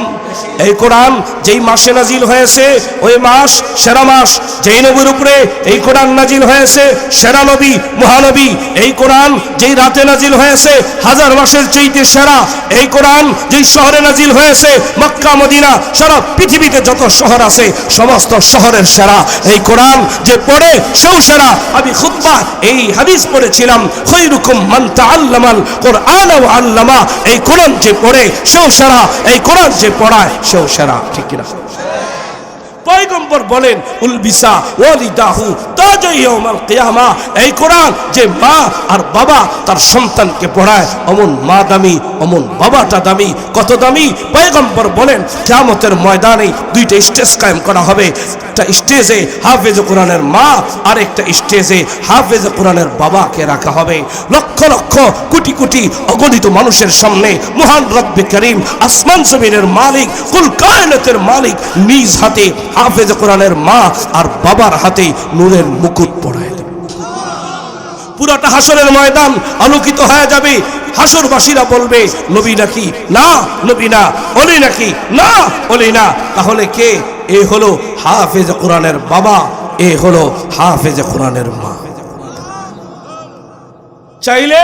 এই কোরআন যেই মাসে নাজিল হয়েছে ওই মাস সেরা মাস। যেই নবীর উপরে এই কোরআন নাজিল হয়েছে সেরা নবী, মহানবী। এই কোরআন যেই রাতে নাজিল হয়েছে হাজার মাসের চাইতে সেরা। এই কোরআন যেই শহরে নাজিল হয়েছে মক্কা মদিনা সারা পৃথিবীতে যত শহর আছে সমস্ত শহরের সেরা। এই কোরআন যে পড়ে সেও সেরা। আমি খুতবা এই হাদিস পড়েছিলাম, খৈরুকুম মান তাআল্লামাল কোরআন ওয়া আল্লামা। এই কোরআন যে পড়ে সেও সেরা, এই কোরআন যে পড়ায় সেও সেরা। ঠিক কিনা? পয়গম্বর বলেন উলবিসা ওয়ালিদাহু তাজা ইয়াউমাল কিয়ামা। এই কোরআন যে মা আর বাবা তার সন্তানকে পড়ায় অমন মা দামি, অমন বাবাটা দামি। কত দামি? পয়গম্বর বলেন কিয়ামতের ময়দানে দুইটা স্টেজ কায়েম করা হবে। একটা স্টেজে হাফেজ কোরআনের মা, আর একটা স্টেজে হাফেজ কোরআনের বাবাকে রাখা হবে। লক্ষ লক্ষ কোটি কোটি অগণিত মানুষের সামনে মহান রব্বে করিম আসমান জমিনের মালিক, কুল কায়নাতের মালিক নিজ হাতে হাফেজ কোরআনের মা আর বাবার হাতে নূরের মুকুট পরায় দেবে। পুরাটা হাসরের ময়দান আলোকিত হয়ে যাবে। হাসরবাসীরা বলবে নবী নাকি? না নবী না। ওলি নাকি? না ওলি না। তাহলে কে? এ হলো হাফেজ কোরআনের বাবা, এ হলো হাফেজ কোরআনের মা। চাইলে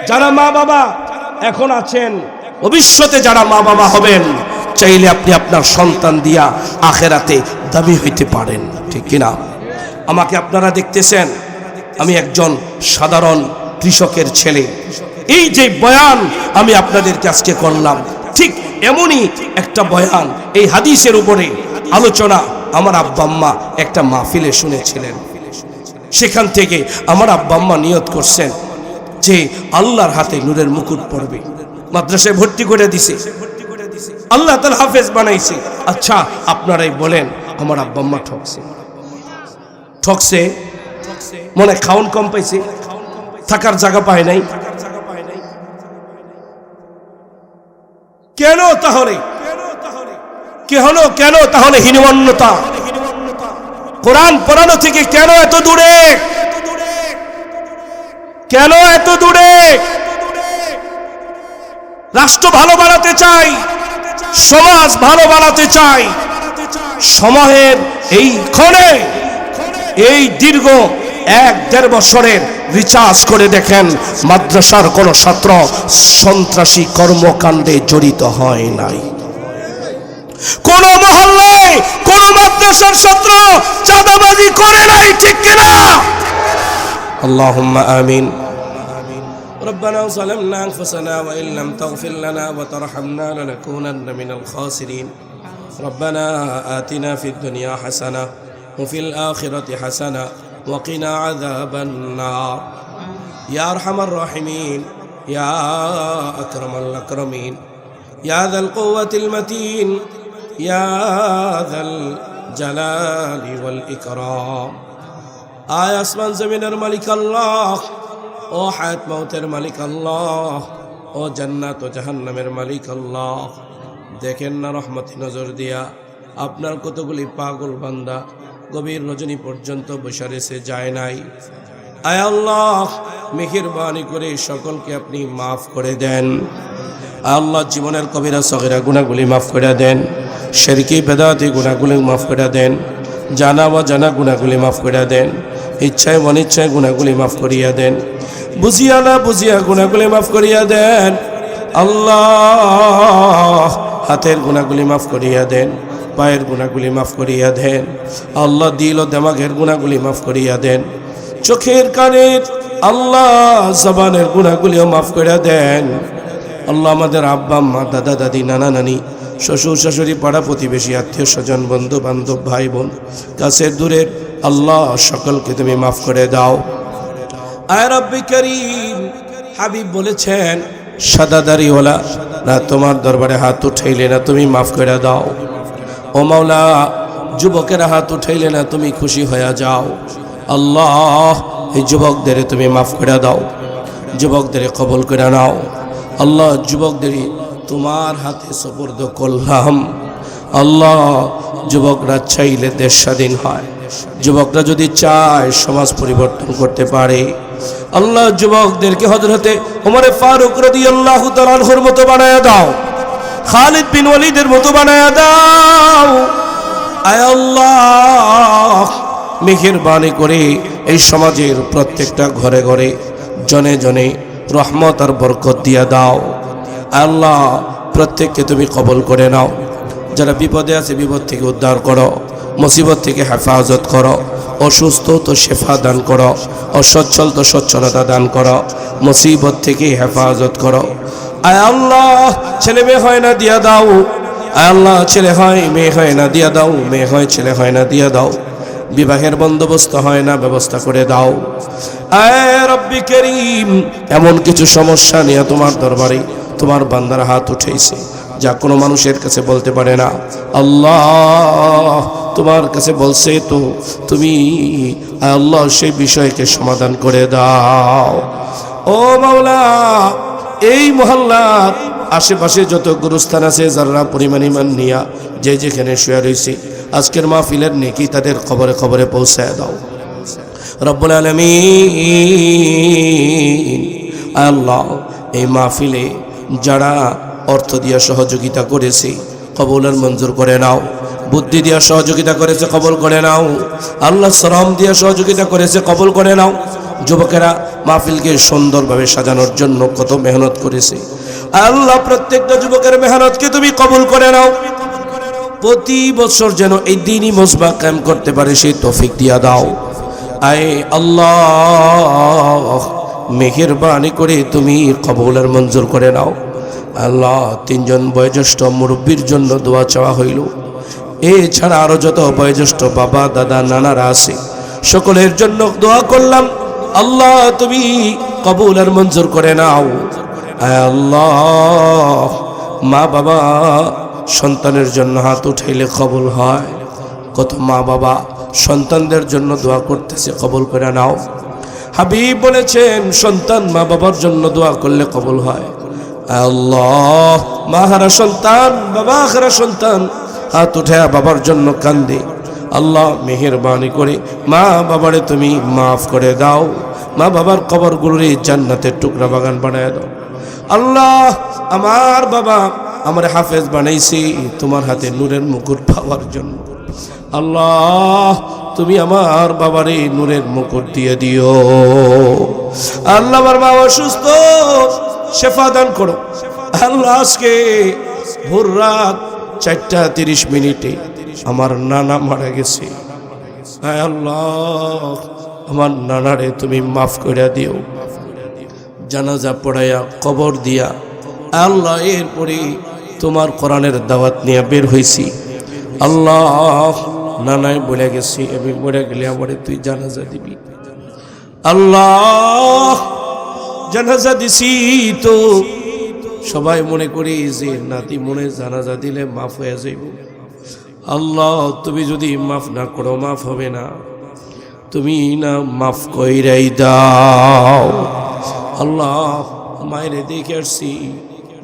যারা মা বাবা এখন আছেন, ভবিষ্যতে যারা মা বাবা হবেন, চাইলে আপনি আপনার সন্তান দিয়া আখেরাতে দামি হইতে পারেন। ঠিক কিনা? আমাকে আপনারা দেখতেছেন, আমি একজন সাধারণ কৃষকের ছেলে। এই যে বয়ান আমি আপনাদেরকে আজকে করলাম, ঠিক এমনই একটা বয়ান, এই হাদিসের উপরে আলোচনা আমার আব্বা আম্মা একটা মাহফিলে শুনেছিলেন। সেখান থেকে আমার আব্বা আম্মা নিয়ত করছেন যে আল্লাহর হাতে নূরের মুকুট পড়বে। মাদ্রাসায় ভর্তি করে দিছে, আল্লাহ তাআলা হাফেজ বানাইছে। আচ্ছা আপনারাই বলেন, আমার আব্বা আম্মা ঠকছে? ঠকছে? মনে খাওন কম পাইছে, থাকার জায়গা পায় নাই। কেন তাহলে? কেন তাহলে হীনমন্যতা? কোরআন পড়ানো থেকে কেন এত দূরে? কেন এত দূরে? রাষ্ট্র ভালো বানাতে চাই, সমাজ ভালো বানাতে চাই। সময়ের এই ক্ষণে এই দীর্ঘ 1-1.5 বছরের রিচার্জ করে দেখেন, মাদ্রাসার কোন ছাত্র সন্ত্রাসী কর্মকাণ্ডে জড়িত হয় নাই। কোন মহল্লায় কোন মাদ্রাসার ছাত্র চাঁদাবাজি করে নাই। ঠিক কিনা? আল্লাহুম্মা আমিন। ربنا ظلمنا أنفسنا وإن لم تغفر لنا وترحمنا لنكونن من الخاسرين. ربنا آتنا في الدنيا حسنة وفي الآخرة حسنة وقنا عذاب النار. يا أرحم الراحمين، يا أكرم الأكرمين، يا ذا القوة المتين، يا ذا الجلال والإكرام. آية আসমান জমিনের মালিক আল্লাহ, ও হায়াত মউতের মালিক আল্লাহ, ও জান্নাত ও জাহান্নামের মালিক আল্লাহ, দেখেন না রহমতি নজর দিয়া আপনার কতগুলি পাগল বান্দা গভীর রজনী পর্যন্ত বসে রয়েছে, যায় নাই। আয় আল্লাহ, মেহেরবানি করে সকলকে আপনি মাফ করে দেন। আল্লাহ, জীবনের কবিরা সগীরা গুনাহগুলি মাফ করে দেন, শিরকি বেদাতি গুনাহগুলি মাফ করে দেন, জানা বা জানা গুনাহগুলি মাফ করে দেন, ইচ্ছায় অনিচ্ছায় গুনাহগুলি মাফ করিয়া দেন, বুঝিয়া না বুঝিয়া গুনাহগুলি মাফ করিয়া দেন। আল্লাহ, হাতের গুনাহগুলি মাফ করিয়া দেন, পায়ের গুনাহগুলি মাফ করিয়া দেন। আল্লাহ, দিল ও দিমাগের গুনাহগুলি মাফ করিয়া দেন, চোখের কানের আল্লাহ জবানের গুনাহগুলিও মাফ করিয়া দেন। আল্লাহ, আমাদের আব্বা আম্মা দাদা দাদি নানা নানি শ্বশুর শাশুড়ি পাড়া প্রতিবেশী আত্মীয় স্বজন বন্ধু বান্ধব ভাই বোন কাছের দূরের আল্লাহ সকলকে তুমি মাফ করে দাও। আয় রব্বি করিম, হাবিব বলেছেন সাদা দাড়িওয়ালা না তোমার দরবারে হাত উঠাইলে না তুমি মাফ করে দাও। ও মাওলা, যুবকেরা হাত উঠাইলে না তুমি খুশি হয়ে যাও। আল্লাহ, এই যুবকদের তুমি মাফ করে দাও, যুবকদের কবুল করে নাও। আল্লাহ, যুবকদের তোমার হাতে সুপুর্দ করলাম। আল্লাহ, যুবকরা চাইলে দেশ স্বাধীন হয়, যুবকরা যদি চায় সমাজ পরিবর্তন করতে পারে, আল্লাহ যুবকদেরকে হযরতে ওমর ফারুক রাদিয়াল্লাহু তাআলা আনহুর মতো বানায়া দাও, খালিদ বিন ওয়ালিদের মতো বানায়া দাও। আয় আল্লাহ, মেহেরবানি করে এই সমাজের প্রত্যেকটা ঘরে ঘরে জনে জনে রহমত আর বরকত দিয়া দাও। আল্লাহ, প্রত্যেককে তুমি কবুল করে নাও। যারা বিপদে আছে বিপদ থেকে উদ্ধার করো, মুসিবত থেকে হেফাজত করো, অসুস্থ তো শেফা দান করো, অসচ্ছল তো সচ্ছলতা দান করো, মুসিবত থেকে হেফাজত করো। আয় আল্লাহ, ছেলে মেয়ে হয় না দিয়া দাও। আয় আল্লাহ, ছেলে হয় মেয়ে হয় না দিয়া দাও, মেয়ে হয় ছেলে হয় না দিয়া দাও। বিবাহের বন্দোবস্ত হয় না, ব্যবস্থা করে দাও। আয় রব্বি করিম, এমন কিছু সমস্যা নিয়ে তোমার দরবারে তোমার বান্দার হাত উঠেছে যা কোনো মানুষের কাছে বলতে পারে না। আল্লাহ, তোমার কাছে বলছে তো তুমি আল্লাহ সেই বিষয়কে সমাধান করে দাও। ও মাওলা, এই মহল্লার আশেপাশে যত গুরুস্থান আছে যারা পরিমাণ ইমান নিয়া যে যেখানে শুয়ে রয়েছে, আজকের মাহফিলের নেকি তাদের খবরে খবরে পৌঁছায় দাও রব্বুল আলামিন। আল্লাহ, এই মাহফিলে যারা অর্থ দিয়া সহযোগিতা করেছে কবুল আর মঞ্জুর করে নাও, বুদ্ধি দিয়া সহযোগিতা করেছে কবুল করে নাও, আল্লাহ শ্রম দিয়া সহযোগিতা করেছে কবুল করে নাও। যুবকেরা মাহফিলকে সুন্দরভাবে সাজানোর জন্য কত মেহনত করেছে, আল্লাহ প্রত্যেকটা যুবকের মেহনতকে তুমি কবুল করে নাও। প্রতি বছর যেন এই দিনই মজমা কায়েম করতে পারে সেই তৌফিক দিয়া দাও। আয় আল্লাহ, মেহেরবানি করে তুমি কবুল আর মঞ্জুর করে নাও। আল্লাহ, তিনজন বয়োজ্যেষ্ঠ মুরব্বীর জন্য দোয়া চাওয়া হইল, এছাড়া আরো যত বয়োজ্যেষ্ঠ বাবা দাদা নানারা আছে সকলের জন্য দোয়া করলাম। আল্লাহ, তুমি কবুল আর মঞ্জুর করে নাও। আয় আল্লাহ, মা বাবা সন্তানের জন্য হাত উঠাইলে কবুল হয়, কত মা বাবা সন্তানদের জন্য দোয়া করতেছে, কবুল করে নাও। হাবিব বলেছেন সন্তান মা বাবার জন্য দোয়া করলে কবুল হয়। আল্লাহ, মা হারা সন্তান বাবা হারা সন্তান হাত উঠে বাবার জন্য কান্দে। আল্লাহ, মেহেরবানি করে মা বাবারে তুমি মাফ করে দাও, মা বাবার কবরগুলোরে জান্নাতের টুকরা বাগান বানায় দাও। আল্লাহ, আমার বাবা আমার হাফেজ বানাইছি তোমার হাতে নূরের মুকুট পাওয়ার জন্য। আল্লাহ, তুমি আমার বাবারে নূরের মুকুট দিয়ে দিও। আল্লাহ, আমার মা অসুস্থ, শেফা দান করো। আল্লাহ, আজকে ভোর রাত 4:30 আমার নানা মারা গেছে। আল্লাহ, আমার নানারে তুমি মাফ করে দিও, জানাজা পড়াইয়া কবর দিয়া। আল্লাহ, এরপরে তোমার কোরআনের দাওয়াত নিয়ে বের হয়েছি। আল্লাহ, নানায় বলে গেছি, আমি মরে গেলে আমারে তুই জানাজা দিবি। আল্লাহ, জানাজা দিছি তো সবাই মনে করি যে নাতি মনে জানাজা দিলে মাফ হয়ে যাইব। আল্লাহ, তুমি যদি মাফ না করো মাফ হবে না, তুমি না মাফ কইরাই দাও। আল্লাহ, মায়েরে দেখে আসছি,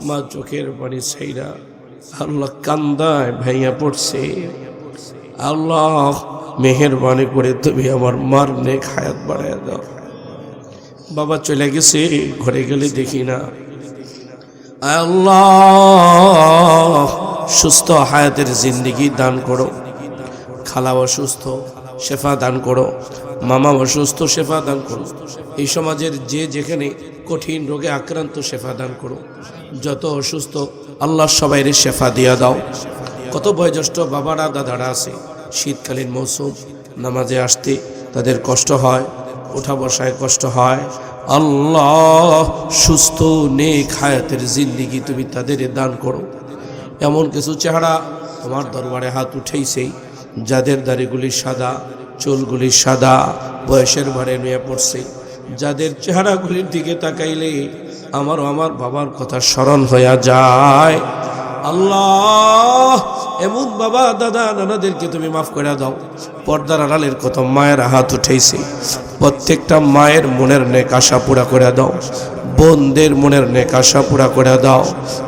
মা চোখের পানি ছাইরা আল্লাহ কান্দায় ভাইয়া পড়ছে। আল্লাহ, মেহেরবানি করে তুমি আমার মার নেক হায়াত বাড়ায় দাও। বাবা চলে গেছে, ঘরে গেলে দেখি না। আল্লাহ, সুস্থ হায়াতের জিন্দেগি দান করো। খালা অসুস্থ, শেফা দান করো। মামা অসুস্থ, শেফা দান করো। এই সমাজের যে যেখানে কঠিন রোগে আক্রান্ত, শেফা দান করো। যত অসুস্থ আল্লাহ সবাইয়ের শেফা দিয়া দাও। কত বয়োজ্যেষ্ঠ বাবারা দাদারা আছে, শীতকালীন মৌসুম নামাজে আসতে তাদের কষ্ট হয়, উঠা বসায় কষ্ট হয়। আল্লাহ, সুস্থ নেক হায়াতের জিন্দেগি তুমি তাদের দান করো। এমন কিছু চেহারা তোমার দরবারে হাত উঠেইছে যাদের দাড়িগুলি সাদা, চুলগুলি সাদা, বয়সের ভারে নিয়ে পড়ছে, যাদের চেহারাগুলির দিকে তাকাইলে আমার বাবার কথা স্মরণ হইয়া যায়। আল্লাহ এমন বাবা দাদা নানাদেরকে তুমি মাফ করে দাও। পর্দার আড়ালের কত মায়ের হাত উঠেছে, প্রত্যেকটা মায়ের মনের নেক আশা পুরা করে দাও। বোনদের মনের নেক আশা পুরা করে দাও।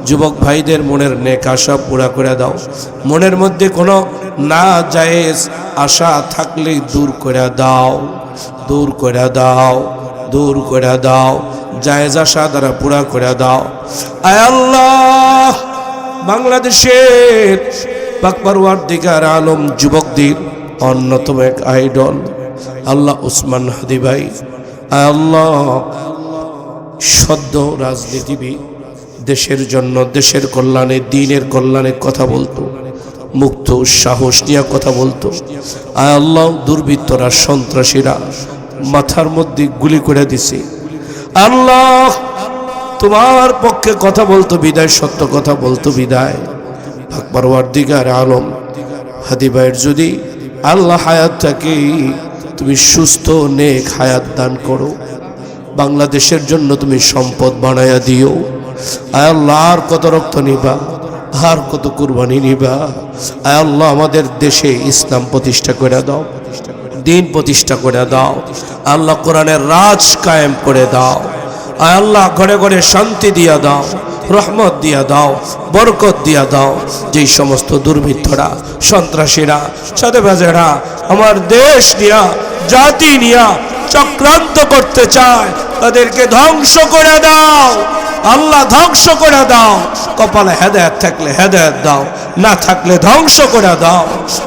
যুবক ভাইদের মনের নেক আশা পুরা করে দাও। মনের মধ্যে কোনো না জায়েজ আশা থাকলে দূর করে দাও, দূর করে দাও, দূর করে দাও। জায়েজ আশা দ্বারা পুরা করে দাও। আয় আল্লাহ, বাংলাদেশের পাক পরওয়ারদিগার আলম যুবকদের অন্যতম এক আইডল আল্লাহ উসমান হাদি ভাই। আয় আল্লাহ, সদ্য রাজনীতিবিদ, দেশের জন্য, দেশের কল্যাণে, দ্বীনের কল্যাণে কথা বলতো, মুক্ত সাহস নিয়ে কথা বলতো। আয় আল্লাহ, দুর্বৃত্তরা, সন্ত্রাসীরা মাথার মধ্যে গুলি করে দিছে। আল্লাহ, তোমার পক্ষে কথা বলতো বিদায়, সত্য কথা বলতো বিদায়। পাক পরওয়ারদিগার আলম হাদি ভাইয়ের যদি আল্লাহ হায়াতটাকে তুমি সুস্থ নেক হায়াত দান করো, বাংলাদেশের জন্য তুমি সম্পদ বানায়া দিও। আয় আল্লাহ, আর কত রক্ত নিবা, আর কত কুরবানি নিবা। আয় আল্লাহ, আমাদের দেশে ইসলাম প্রতিষ্ঠা করে দাও, দ্বীন প্রতিষ্ঠা করে দাও। আল্লাহ, কোরআনের রাজ কায়েম করে দাও। আয় আল্লাহ, ঘরে ঘরে শান্তি দিয়া দাও, রহমত দিয়া দাও, বরকত দিয়া দাও। যেই সমস্ত দুর্বৃত্তরা, সন্ত্রাসীরা, চাঁদাবাজেরা আমার দেশ নিয়া, জাতি নিয়া চক্রান্ত করতে চায়, তাদেরকে ধ্বংস করে দাও। আল্লাহ, ধ্বংস করে দাও। কপালে হেদায়েত থাকলে হেদায়েত দাও, না থাকলে ধ্বংস করে দাও।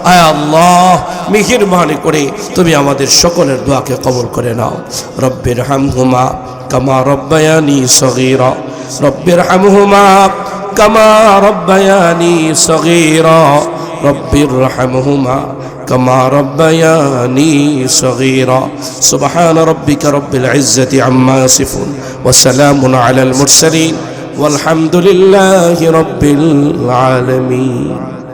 আয় আল্লাহ, মেহেরবানি করে তুমি আমাদের সকলের দোয়াকে কবুল করে নাও। রব্বির হামহুমা কামা রব্বায়ানি সগীরা, রব্বির হামহুমা কামা রব্বায়ানি সগীরা, রব্বির হামহুমা كما ربياني صغيرا. سبحان ربك رب العزة عما يصفون وسلام على المرسلين والحمد لله رب العالمين.